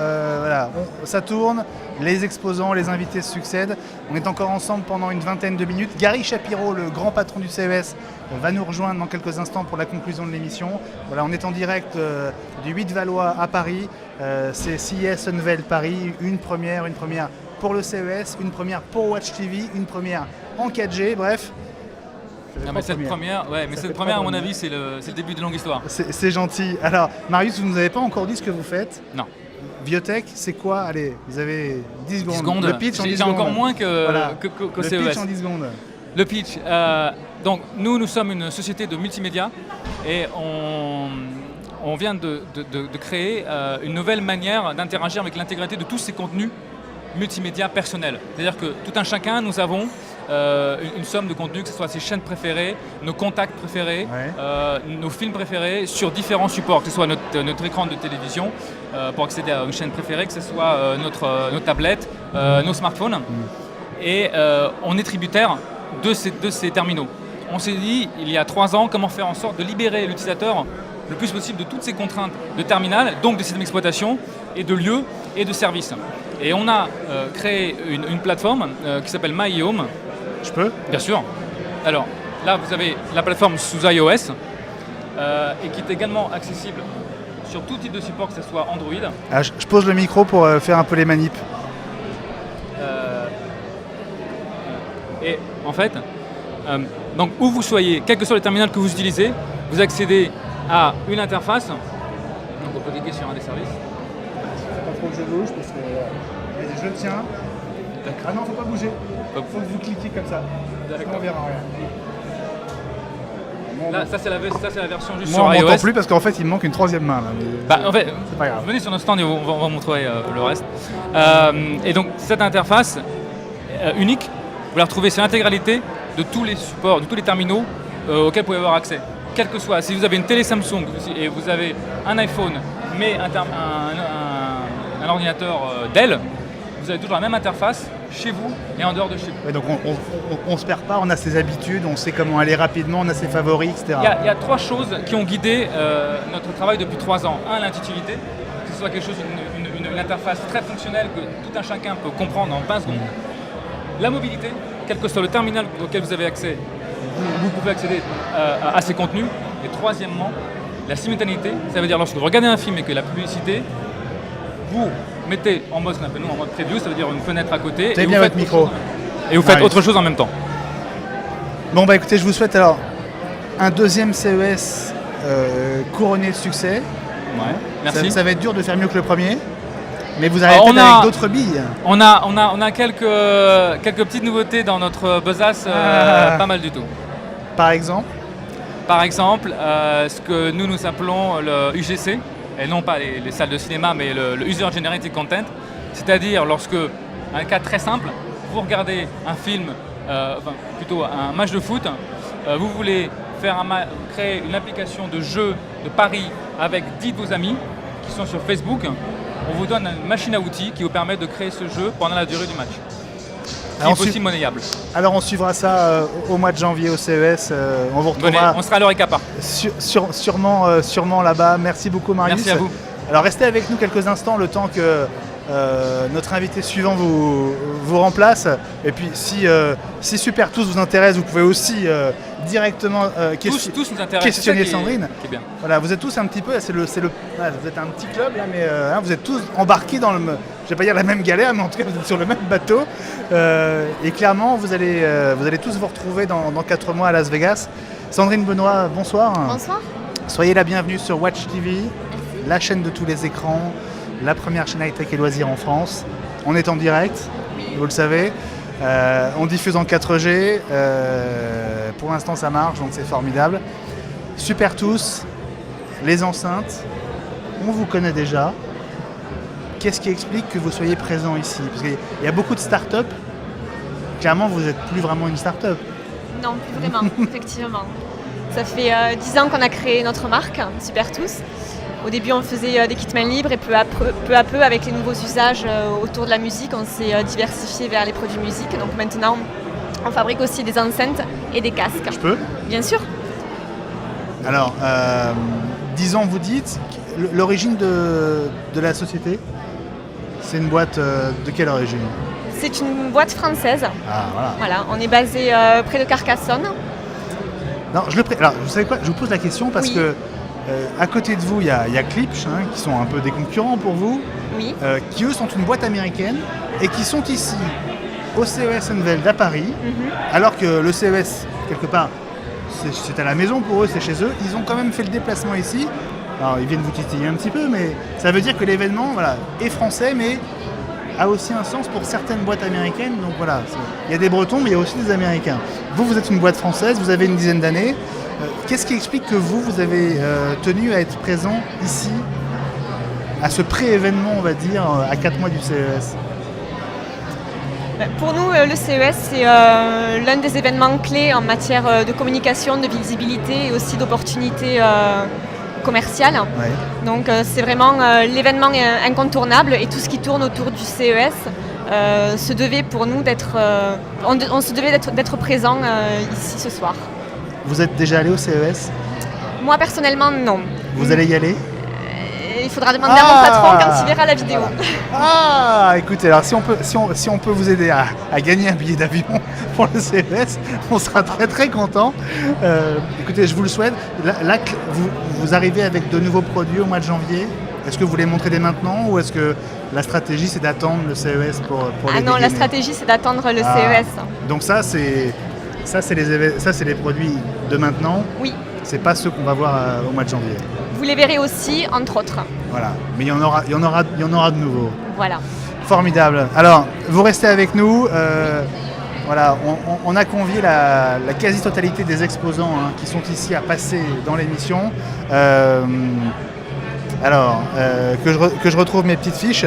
ça tourne, les exposants, les invités se succèdent. On est encore ensemble pendant une vingtaine de minutes. Gary Shapiro, le grand patron du CES, va nous rejoindre dans quelques instants pour la conclusion de l'émission. Voilà, on est en direct du 8 Valois à Paris. C'est CES Unveil Paris, une première pour le CES, une première pour Watch TV, une première en 4G, bref. Non, mais cette première, à mon avis, c'est le début de longue histoire. C'est gentil. Alors, Marius, vous ne nous avez pas encore dit ce que vous faites. Non. Biotech, c'est quoi? Allez, vous avez 10 secondes. Le pitch en 10 j'ai secondes. encore moins qu'au CES. Le pitch en 10 secondes. Le pitch. Donc, nous sommes une société de multimédia et on vient de créer une nouvelle manière d'interagir avec l'intégralité de tous ces contenus multimédia personnels. C'est-à-dire que tout un chacun, nous avons une somme de contenus, que ce soit ses chaînes préférées, nos contacts préférés, nos films préférés sur différents supports, que ce soit notre écran de télévision pour accéder à une chaîne préférée, que ce soit nos tablettes, nos smartphones. Et on est tributaire de ces terminaux. On s'est dit, il y a 3 ans, comment faire en sorte de libérer l'utilisateur le plus possible de toutes ces contraintes de terminal, donc de système d'exploitation et de lieux et de services. Et on a créé une plateforme qui s'appelle MyHome. Je peux? Bien sûr. Alors, là, vous avez la plateforme sous iOS et qui est également accessible sur tout type de support, que ce soit Android. Ah, je pose le micro pour faire un peu les manips. Et en fait, donc où vous soyez, quel que soit le terminal que vous utilisez, vous accédez à une interface. Donc on peut cliquer sur un des services. Pas trop que je bouge parce que je tiens. Ah non, faut pas bouger. Faut que vous cliquiez comme ça. On verra rien. Là, ça c'est la version juste Moi, sur iOS. On m'entend plus parce qu'en fait il me manque une troisième main là. En fait, c'est pas grave. venez sur notre stand et on va montrer le reste. Et donc cette interface unique, vous la retrouvez sur l'intégralité de tous les supports, de tous les terminaux auxquels vous pouvez avoir accès. Quel que soit, si vous avez une télé Samsung et vous avez un iPhone mais un ordinateur Dell, vous avez toujours la même interface chez vous et en dehors de chez vous. Ouais, donc on se perd pas, on a ses habitudes, on sait comment aller rapidement, on a ses favoris, etc. Il y a 3 choses qui ont guidé notre travail depuis 3 ans. Un, l'intuitivité, que ce soit quelque chose, une interface très fonctionnelle que tout un chacun peut comprendre en 20 secondes. La mobilité, quel que soit le terminal auquel vous avez accès, vous pouvez accéder à ces contenus. Et troisièmement, la simultanéité, ça veut dire lorsque vous regardez un film et que la publicité, vous mettez en mode, ce qu'on appelle nous en mode preview, ça veut dire une fenêtre à côté. T'as bien votre micro. Et vous faites autre chose en même temps. Bon bah écoutez, je vous souhaite alors un deuxième CES couronné de succès. Ouais, merci. Ça va être dur de faire mieux que le premier. Mais vous arrivez peut-être avec d'autres billes. On a quelques petites nouveautés dans notre besace, pas mal du tout. Par exemple, ce que nous appelons le UGC, et non pas les salles de cinéma, mais le User Generated Content. C'est-à-dire lorsque, un cas très simple, vous regardez un film, plutôt un match de foot, vous voulez créer une application de jeu de paris avec 10 de vos amis qui sont sur Facebook. On vous donne une machine à outils qui vous permet de créer ce jeu pendant la durée du match. Qui est possible monnayable. Alors on suivra ça au mois de janvier au CES. On vous retrouvera. On sera à l'Eureka Park. Sûrement là-bas. Merci beaucoup Marius. Merci à vous. Alors restez avec nous quelques instants le temps que Notre invité suivant vous remplace. Et puis si Super Tous vous intéresse, vous pouvez aussi directement tous nous intéressent, questionner Sandrine. Qui est bien. Voilà, vous êtes tous un petit peu, vous êtes un petit club là, mais vous êtes tous embarqués dans je vais pas dire la même galère, mais en tout cas vous êtes sur le même bateau. Et clairement, vous allez tous vous retrouver dans 4 mois à Las Vegas. Sandrine Benoît, bonsoir. Bonsoir. Soyez la bienvenue sur Watch TV, la chaîne de tous les écrans, la première chaîne high-tech et loisirs en France. On est en direct, vous le savez. On diffuse en 4G. Pour l'instant, ça marche, donc c'est formidable. Super Tous, les enceintes, on vous connaît déjà. Qu'est-ce qui explique que vous soyez présent ici? Parce qu'il y a beaucoup de start-up. Clairement, vous n'êtes plus vraiment une start-up. Non, plus vraiment, effectivement. Ça fait 10 ans qu'on a créé notre marque, Super Tous. Au début, on faisait des kits main libres et peu à peu, avec les nouveaux usages autour de la musique, on s'est diversifié vers les produits musique. Donc maintenant, on fabrique aussi des enceintes et des casques. Je peux? Bien sûr. Alors, 10 ans, vous dites, l'origine de la société, c'est une boîte de quelle origine? C'est une boîte française. Ah, voilà. Voilà, on est basé près de Carcassonne. Non, alors, vous savez quoi? Je vous pose la question parce Oui. que à côté de vous, il y a Klipsch, qui sont un peu des concurrents pour vous, Oui. qui eux sont une boîte américaine et qui sont ici au CES Unveiled à Paris, alors que le CES, quelque part, c'est à la maison pour eux, c'est chez eux. Ils ont quand même fait le déplacement ici. Alors, ils viennent vous titiller un petit peu, mais ça veut dire que l'événement est français, mais a aussi un sens pour certaines boîtes américaines. Donc voilà, il y a des Bretons, mais il y a aussi des Américains. Vous êtes une boîte française, vous avez une dizaine d'années. Qu'est-ce qui explique que vous avez tenu à être présent ici, à ce pré-événement, on va dire, à 4 mois du CES? Pour nous, le CES, c'est l'un des événements clés en matière de communication, de visibilité et aussi d'opportunités commerciales. Ouais. Donc c'est vraiment l'événement incontournable et tout ce qui tourne autour du CES se devait pour nous d'être... on se devait d'être présent ici ce soir. Vous êtes déjà allé au CES? Moi personnellement, non. Vous allez y aller? Il faudra demander à mon patron quand il verra la vidéo. Ah, écoutez, alors si on peut vous aider à gagner un billet d'avion pour le CES, on sera très très content. Écoutez, je vous le souhaite. Là, vous arrivez avec de nouveaux produits au mois de janvier. Est-ce que vous les montrez dès maintenant ou est-ce que la stratégie c'est d'attendre le CES pour les Ah non, dégainer? la stratégie c'est d'attendre le CES. Donc ça c'est les produits de maintenant. Oui. C'est pas ceux qu'on va voir au mois de janvier. Vous les verrez aussi, entre autres. Voilà, mais il y en aura de nouveaux. Voilà. Formidable. Alors, vous restez avec nous. Voilà, on a convié la quasi-totalité des exposants qui sont ici à passer dans l'émission. Alors, que je retrouve mes petites fiches.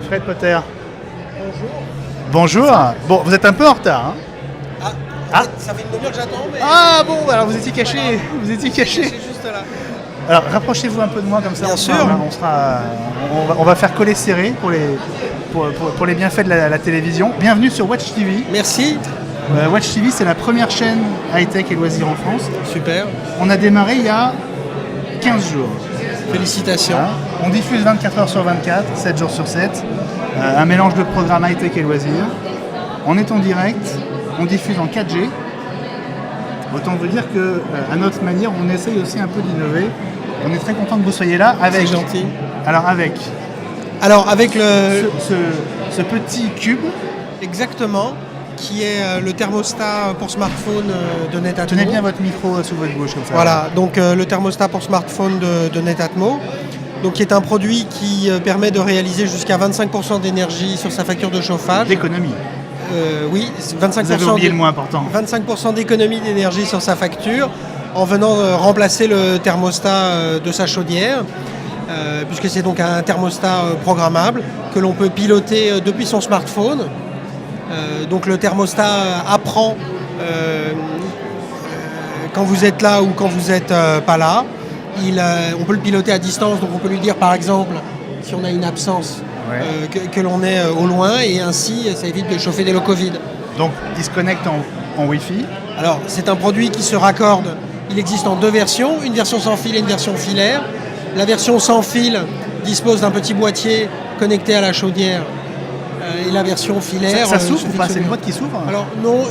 Fred Potter. Bonjour. Bon, vous êtes un peu en retard. Ça fait une demi-heure que j'attends, mais... Ah bon, alors vous étiez caché. Je suis juste là. Alors rapprochez-vous un peu de moi comme ça. Bien sûr. On va faire coller serré pour les bienfaits de la télévision. Bienvenue sur Watch TV. Merci. Watch TV, c'est la première chaîne high-tech et loisirs en France. Super. On a démarré il y a 15 jours. Félicitations. Voilà. On diffuse 24 heures sur 24, 7 jours sur 7. Un mélange de programmes high-tech et loisirs. On est en direct. On diffuse en 4G. Autant vous dire qu'à notre manière, on essaye aussi un peu d'innover. On est très content que vous soyez là. C'est gentil. Alors avec ce petit cube. Exactement. Qui est le thermostat pour smartphone de Netatmo. Tenez bien votre micro sous votre bouche comme ça. Voilà, donc le thermostat pour smartphone de Netatmo. Donc, qui est un produit qui permet de réaliser jusqu'à 25% d'énergie sur sa facture de chauffage. D'économie. Oui, 25%. Vous avez oublié le mot important. 25% d'économie d'énergie sur sa facture en venant remplacer le thermostat de sa chaudière, puisque c'est donc un thermostat programmable que l'on peut piloter depuis son smartphone. Donc le thermostat apprend quand vous êtes là ou quand vous n'êtes pas là. On peut le piloter à distance, donc on peut lui dire par exemple si on a une absence. Ouais. Que l'on est au loin et ainsi ça évite de chauffer des locaux vides. Donc il se connecte en Wi-Fi. Alors c'est un produit qui se raccorde, il existe en 2 versions, une version sans fil et une version filaire. La version sans fil dispose d'un petit boîtier connecté à la chaudière et la version filaire. Ça s'ouvre ou pas? C'est une boîte qui s'ouvre? Alors non,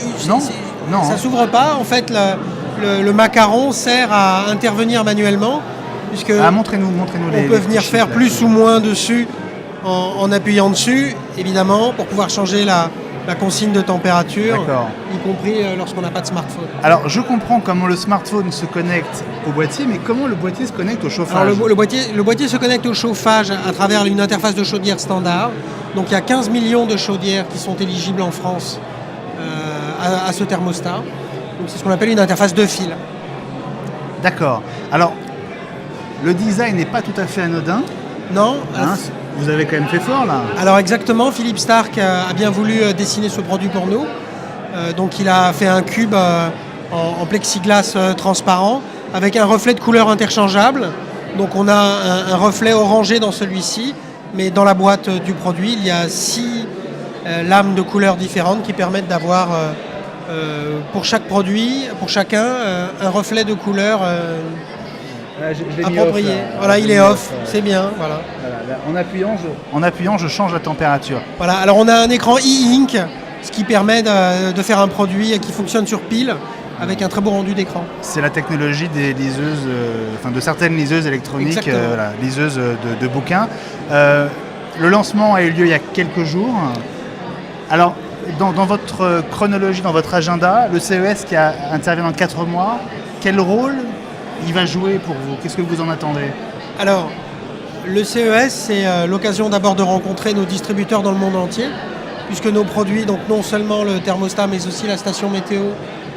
non, ça s'ouvre pas. En fait, le macaron sert à intervenir manuellement, puisque montrez-nous les. On peut venir faire plus ou moins dessus en appuyant dessus, évidemment, pour pouvoir changer la consigne de température, y compris lorsqu'on n'a pas de smartphone. Alors, je comprends comment le smartphone se connecte au boîtier, mais comment le boîtier se connecte au chauffage? Alors, le boîtier se connecte au chauffage à travers une interface de chaudière standard. Donc, il y a 15 millions de chaudières qui sont éligibles en France à ce thermostat. Donc, c'est ce qu'on appelle une interface de fil. D'accord. Alors, le design n'est pas tout à fait anodin. Non. Vous avez quand même fait fort, là. Alors exactement, Philippe Stark a bien voulu dessiner ce produit pour nous. Donc il a fait un cube en plexiglas transparent avec un reflet de couleur interchangeable. Donc on a un reflet orangé dans celui-ci, mais dans la boîte du produit, il y a 6 lames de couleurs différentes qui permettent d'avoir pour chaque produit, pour chacun, un reflet de couleur approprié. Voilà, il est off, c'est bien. Voilà. En appuyant, je change la température. Voilà, alors on a un écran e-ink, ce qui permet de faire un produit qui fonctionne sur pile avec un très beau rendu d'écran. C'est la technologie des liseuses, de certaines liseuses électroniques, liseuses de bouquins. Le lancement a eu lieu il y a quelques jours. Alors, dans votre chronologie, dans votre agenda, le CES qui intervient dans 4 mois, quel rôle il va jouer pour vous? Qu'est-ce que vous en attendez? Alors, le CES, c'est l'occasion d'abord de rencontrer nos distributeurs dans le monde entier, puisque nos produits, donc non seulement le thermostat, mais aussi la station météo,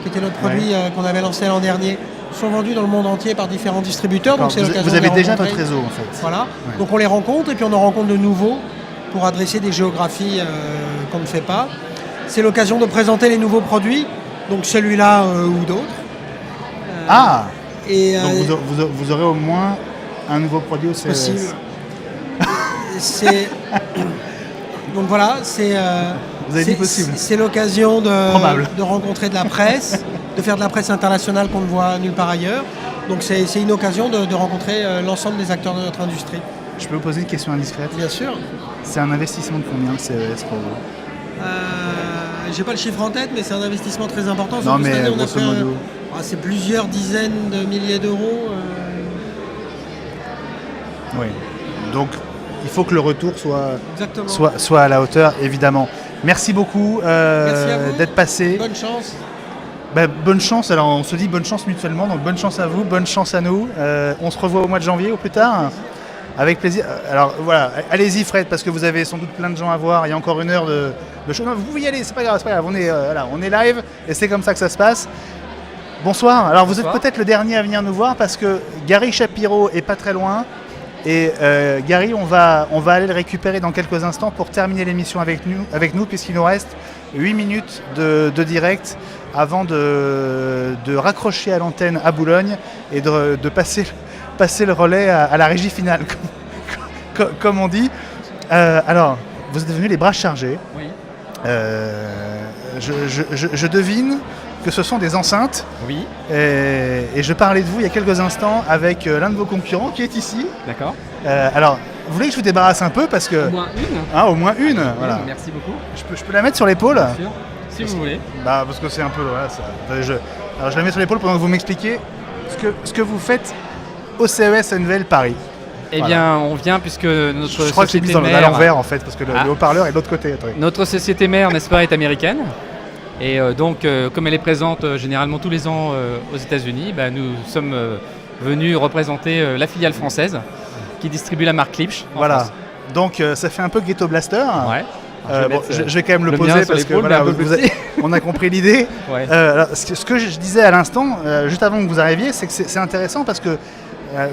qui était notre produit qu'on avait lancé l'an dernier, sont vendus dans le monde entier par différents distributeurs. Donc c'est l'occasion vous avez de déjà votre réseau, en fait. Voilà. Ouais. Donc on les rencontre et puis on en rencontre de nouveaux pour adresser des géographies qu'on ne fait pas. C'est l'occasion de présenter les nouveaux produits, donc celui-là ou d'autres. Et donc vous aurez au moins un nouveau produit au CES. Possible. Donc voilà, vous avez dit possible. C'est l'occasion de rencontrer de la presse, de faire de la presse internationale qu'on ne voit nulle part ailleurs. Donc c'est une occasion de rencontrer l'ensemble des acteurs de notre industrie. Je peux vous poser une question indiscrète? Bien sûr. C'est un investissement de combien le CES pour vous? J'ai pas le chiffre en tête, mais c'est un investissement très important. Non, mais grosso modo. C'est plusieurs dizaines de milliers d'euros. Oui. Donc, il faut que le retour soit à la hauteur, évidemment. Merci beaucoup d'être passé. Bonne chance. Bonne chance. Alors, on se dit bonne chance mutuellement. Donc, bonne chance à vous, bonne chance à nous. On se revoit au mois de janvier ou plus tard. Avec plaisir. Alors, voilà. Allez-y, Fred, parce que vous avez sans doute plein de gens à voir. Il y a encore 1 heure de show. Non, vous pouvez y aller, c'est pas grave. On est live et c'est comme ça que ça se passe. Bonsoir. Alors, vous êtes peut-être le dernier à venir nous voir parce que Gary Shapiro est pas très loin. Et Gary, on va aller le récupérer dans quelques instants pour terminer l'émission avec nous puisqu'il nous reste 8 minutes de direct avant de raccrocher à l'antenne à Boulogne et de passer le relais à la régie finale, comme on dit. Alors, vous êtes devenus les bras chargés. Oui. Je devine que ce sont des enceintes. Oui. Et je parlais de vous il y a quelques instants avec l'un de vos concurrents qui est ici. D'accord. Alors, vous voulez que je vous débarrasse un peu parce que... Au moins une. Au moins une. Voilà. Merci beaucoup. Je peux la mettre sur l'épaule? Bien sûr. Si vous voulez. Parce que c'est un peu... Voilà, alors je la mets sur l'épaule pendant que vous m'expliquez ce que vous faites au CES Nouvelle Paris. Eh bien, on vient puisque notre Je crois que c'est mis à l'envers en fait, parce que le haut-parleur est de l'autre côté. Attendez. Notre société mère, n'est-ce pas, est américaine. Et donc, comme elle est présente généralement tous les ans aux États-Unis, nous sommes venus représenter la filiale française qui distribue la marque Klipsch. Voilà. Donc, ça fait un peu Ghetto Blaster. Ouais. Je vais quand même le poser parce que voilà, on a compris l'idée. Ouais. Alors, ce que je disais à l'instant, juste avant que vous arriviez, c'est que c'est intéressant parce que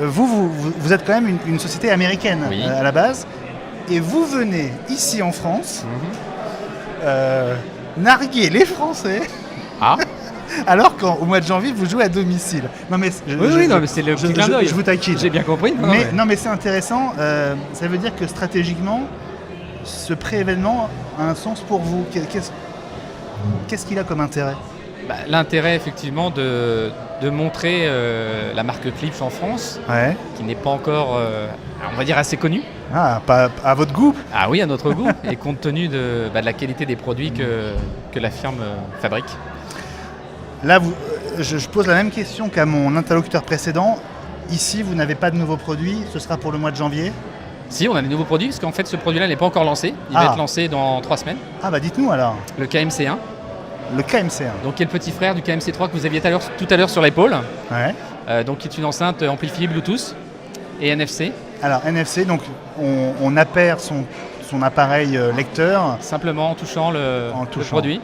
vous êtes quand même une société américaine à la base, et vous venez ici en France narguer les Français, alors qu'au mois de janvier vous jouez à domicile. Non mais mais c'est le petit clin d'œil. Je vous taquine. J'ai bien compris. Mais c'est intéressant. Ça veut dire que stratégiquement, ce pré-événement a un sens pour vous. Qu'est-ce qu'il a comme intérêt? L'intérêt effectivement de montrer la marque Klipsch en France, qui n'est pas encore, on va dire, assez connue. Ah, pas à votre goût? Ah oui, à notre goût, et compte tenu de la qualité des produits que la firme fabrique. Là, je pose la même question qu'à mon interlocuteur précédent. Ici, vous n'avez pas de nouveaux produits, ce sera pour le mois de janvier? Si, on a des nouveaux produits, parce qu'en fait, ce produit-là n'est pas encore lancé. Il va être lancé dans 3 semaines. Ah bah dites-nous alors. Le KMC1. Le KMC1. Donc, qui est le petit frère du KMC3 que vous aviez tout à l'heure sur l'épaule. Donc, qui est une enceinte amplifiée Bluetooth et NFC. Alors, NFC, donc on appare son appareil lecteur. Simplement en touchant le produit.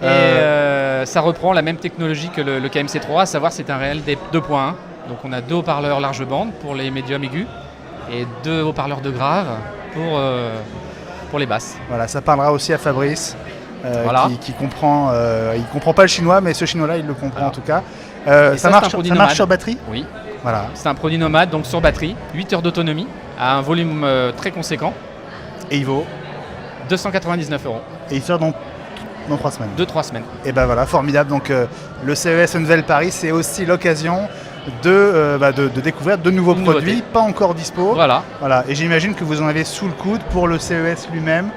Et ça reprend la même technologie que le KMC3, à savoir c'est un réel 2.1. Donc on a 2 haut-parleurs large bande pour les médiums aigus et 2 haut-parleurs de grave pour les basses. Voilà, ça parlera aussi à Fabrice, qui comprend, il comprend pas le chinois, mais ce chinois-là, il le comprend en tout cas. Ça marche sur batterie? Oui. Voilà. C'est un produit nomade, donc sur batterie, 8 heures d'autonomie, à un volume très conséquent. Et il vaut 299 €. Et il sort dans 3 semaines. 2-3 semaines. Et ben voilà, formidable. Donc le CES Unveil Paris, c'est aussi l'occasion de découvrir de nouveaux produits, pas encore dispo. Voilà. Et j'imagine que vous en avez sous le coude pour le CES lui-même,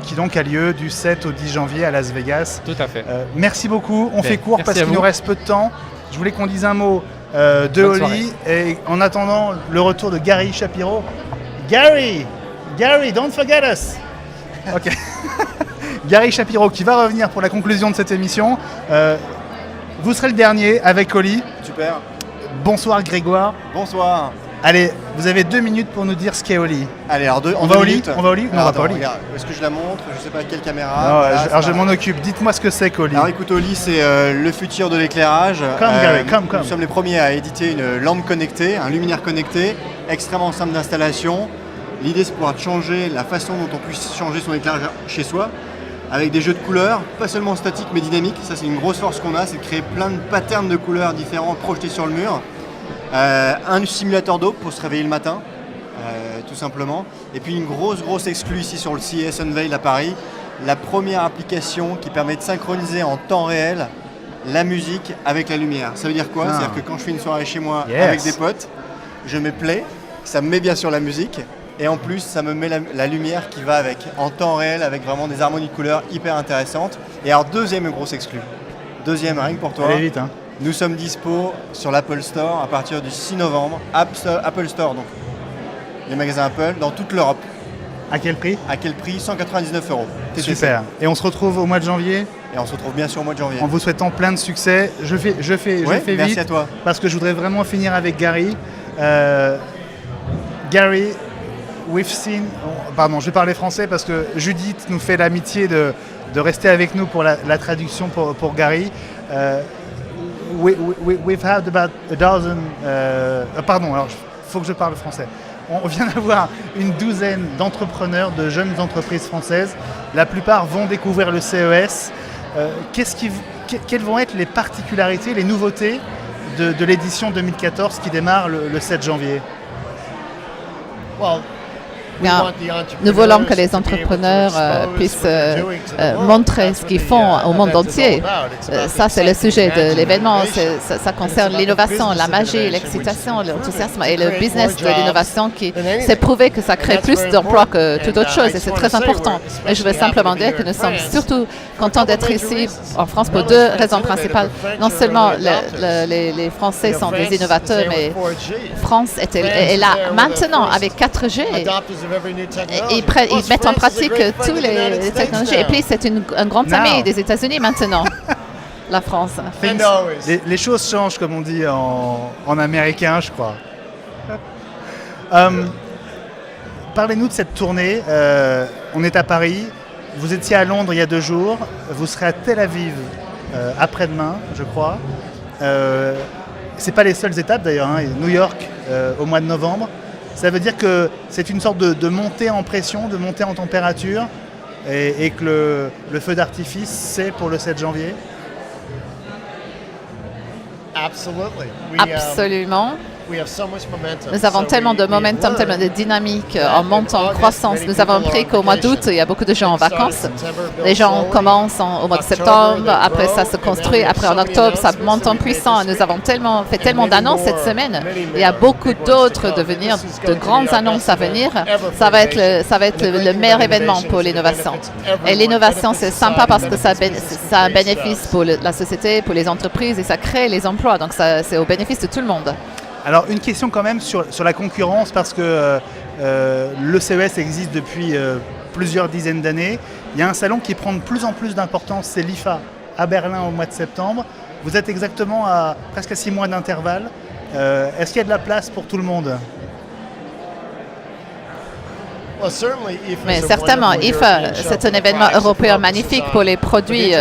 qui donc a lieu du 7 au 10 janvier à Las Vegas. Tout à fait. Merci beaucoup. On fait court parce qu'il nous reste peu de temps. Je voulais qu'on dise un mot de Oli, et en attendant le retour de Gary Shapiro. Gary, don't forget us. Ok. Gary Shapiro qui va revenir pour la conclusion de cette émission. Vous serez le dernier avec Oli. Super. Bonsoir Grégoire. Bonsoir. Allez, vous avez 2 minutes pour nous dire ce qu'est Oli. Allez, alors on va au lit. Non, on va pas au lit. Regarde, est-ce que je la montre? Je sais pas quelle caméra. Non, alors je m'en occupe. Dites-moi ce que c'est qu'Oli. Alors écoute, Oli, c'est le futur de l'éclairage. Gary, Nous sommes les premiers à éditer une lampe connectée, un luminaire connecté, extrêmement simple d'installation. L'idée, c'est de pouvoir changer la façon dont on puisse changer son éclairage chez soi, avec des jeux de couleurs, pas seulement statiques mais dynamiques. Ça, c'est une grosse force qu'on a, c'est de créer plein de patterns de couleurs différents projetés sur le mur. Un simulateur d'eau pour se réveiller le matin, tout simplement. Et puis une grosse exclue ici sur le CES Unveil à Paris, la première application qui permet de synchroniser en temps réel la musique avec la lumière. Ça veut dire quoi? C'est-à-dire que quand je fais une soirée chez moi avec des potes, je mets play, ça me met bien sûr la musique, et en plus ça me met la lumière qui va avec, en temps réel, avec vraiment des harmonies de couleurs hyper intéressantes. Et alors deuxième grosse exclue, rien que pour toi. Allez vite, hein. Nous sommes dispo sur l'Apple Store à partir du 6 novembre. Apple Store, donc les magasins Apple, dans toute l'Europe. À quel prix? À quel prix? 199 €. Super. Et on se retrouve au mois de janvier? Et on se retrouve bien sûr au mois de janvier. En vous souhaitant plein de succès. Je fais vite. Merci à toi. Parce que je voudrais vraiment finir avec Gary. Gary, we've seen... Pardon, je vais parler français parce que Judith nous fait l'amitié de rester avec nous pour la traduction pour Gary. We've had about a dozen... pardon, alors il faut que je parle français. On vient d'avoir une douzaine d'entrepreneurs, de jeunes entreprises françaises. La plupart vont découvrir le CES. Quelles vont être les particularités, les nouveautés de l'édition 2014 qui démarre le 7 janvier? Nous voulons que les entrepreneurs puissent montrer ce qu'ils font au monde entier. Ça, c'est le sujet de l'événement. Ça concerne l'innovation, la magie, l'excitation, l'enthousiasme et le business de l'innovation qui s'est prouvé que ça crée plus d'emplois que toute autre chose et c'est très important. Et je veux simplement dire que nous sommes surtout contents d'être ici en France pour 2 raisons principales. Non seulement les Français sont des innovateurs, mais France est là maintenant avec 4G. Ils mettent en pratique toutes les technologies. Et puis, c'est une grande amie des États-Unis maintenant, la France. Les choses changent, comme on dit en américain, je crois. Parlez-nous de cette tournée. On est à Paris. Vous étiez à Londres il y a 2 jours. Vous serez à Tel Aviv après-demain, je crois. C'est pas les seules étapes d'ailleurs. New York au mois de novembre. Ça veut dire que c'est une sorte de montée en pression, de montée en température et que le feu d'artifice, c'est pour le 7 janvier? Absolument. Nous avons tellement de momentum, tellement de dynamique en montant, en croissance. Nous avons appris qu'au mois d'août, il y a beaucoup de gens en vacances. Les gens commencent au mois de septembre, après ça se construit, après en octobre, ça monte en puissance. Nous avons fait tellement d'annonces cette semaine. Il y a beaucoup d'autres de grandes annonces à venir. Ça va être le meilleur événement pour l'innovation. Et l'innovation, c'est sympa parce que ça a un bénéfice pour la société, pour les entreprises et ça crée les emplois. Donc c'est au bénéfice de tout le monde. Alors une question quand même sur la concurrence parce que le CES existe depuis plusieurs dizaines d'années. Il y a un salon qui prend de plus en plus d'importance, c'est l'IFA à Berlin au mois de septembre. Vous êtes exactement à presque 6 mois d'intervalle. Est-ce qu'il y a de la place pour tout le monde ? Mais certainement, IFA, c'est un événement européen magnifique pour les produits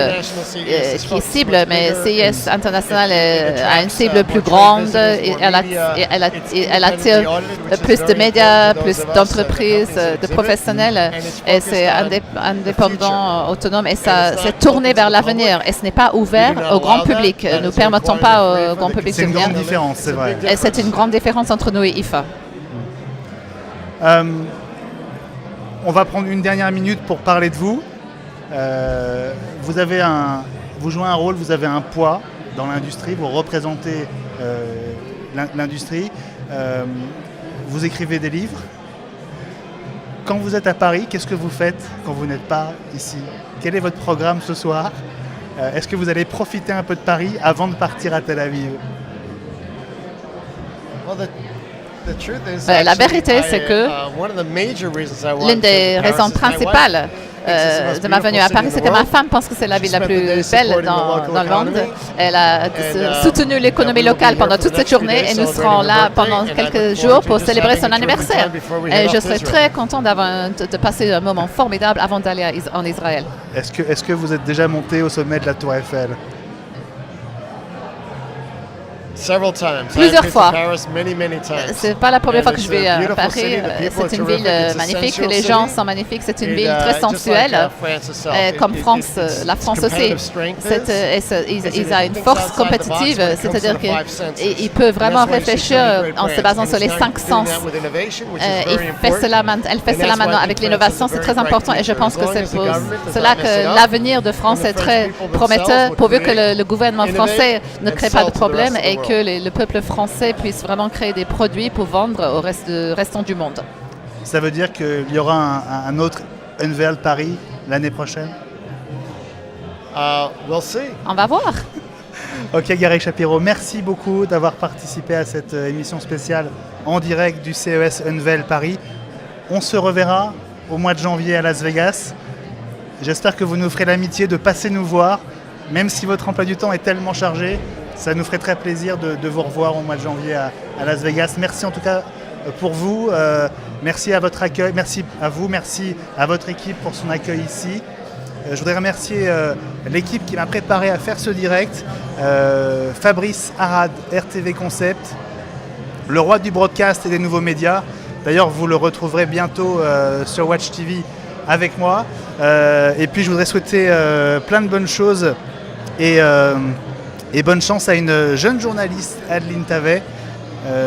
qui ciblent, mais CES International a une cible plus grande, et elle attire plus de médias, plus d'entreprises, de professionnels, et c'est indépendant, autonome, et c'est tourné vers l'avenir, et ce n'est pas ouvert au grand public. Nous ne permettons pas au grand public de venir. C'est une grande différence, c'est vrai. Et c'est une grande différence entre nous et IFA. On va prendre une dernière minute pour parler de vous. Vous jouez un rôle, vous avez un poids dans l'industrie, vous représentez l'industrie, vous écrivez des livres. Quand vous êtes à Paris, qu'est-ce que vous faites quand vous n'êtes pas ici ? Quel est votre programme ce soir ? Est-ce que vous allez profiter un peu de Paris avant de partir à Tel Aviv ? La vérité, c'est que l'une des raisons principales de ma venue à Paris, c'est que ma femme pense que c'est la ville la plus belle dans le monde. Elle a soutenu l'économie locale pendant toute cette journée et nous serons là pendant quelques jours pour célébrer son anniversaire. Et je serai très content de passer un moment formidable avant d'aller en Israël. Est-ce que vous êtes déjà monté au sommet de la Tour Eiffel ? Plusieurs fois. C'est pas la première fois que je vais à Paris. C'est une ville magnifique. Les gens sont magnifiques. C'est une ville très sensuelle, comme la France aussi. Ils ont une force compétitive, c'est-à-dire qu'ils peuvent vraiment réfléchir en se basant sur les 5 sens. Elle fait cela maintenant avec l'innovation. C'est très important et je pense que c'est pour cela que l'avenir de France est très prometteur, pourvu que le gouvernement français ne crée pas de problème et que le peuple français puisse vraiment créer des produits pour vendre au restant du monde. Ça veut dire qu'il y aura un autre Unveil Paris l'année prochaine ? On va voir. Ok, Gary Shapiro, merci beaucoup d'avoir participé à cette émission spéciale en direct du CES Unveil Paris. On se reverra au mois de janvier à Las Vegas. J'espère que vous nous ferez l'amitié de passer nous voir, même si votre emploi du temps est tellement chargé. Ça nous ferait très plaisir de vous revoir au mois de janvier à Las Vegas. Merci en tout cas pour vous. Merci à votre accueil. Merci à vous. Merci à votre équipe pour son accueil ici. Je voudrais remercier l'équipe qui m'a préparé à faire ce direct. Fabrice Arad, RTV Concept, le roi du broadcast et des nouveaux médias. D'ailleurs, vous le retrouverez bientôt sur Watch TV avec moi. Et puis, je voudrais souhaiter plein de bonnes choses et bonne chance à une jeune journaliste, Adeline Tavet.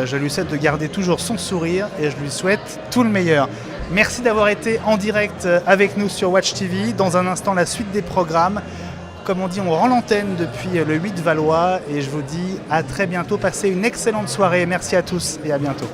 Je lui souhaite de garder toujours son sourire et je lui souhaite tout le meilleur. Merci d'avoir été en direct avec nous sur Watch TV. Dans un instant, la suite des programmes. Comme on dit, on rend l'antenne depuis le 8 Valois et je vous dis à très bientôt. Passez une excellente soirée. Merci à tous et à bientôt.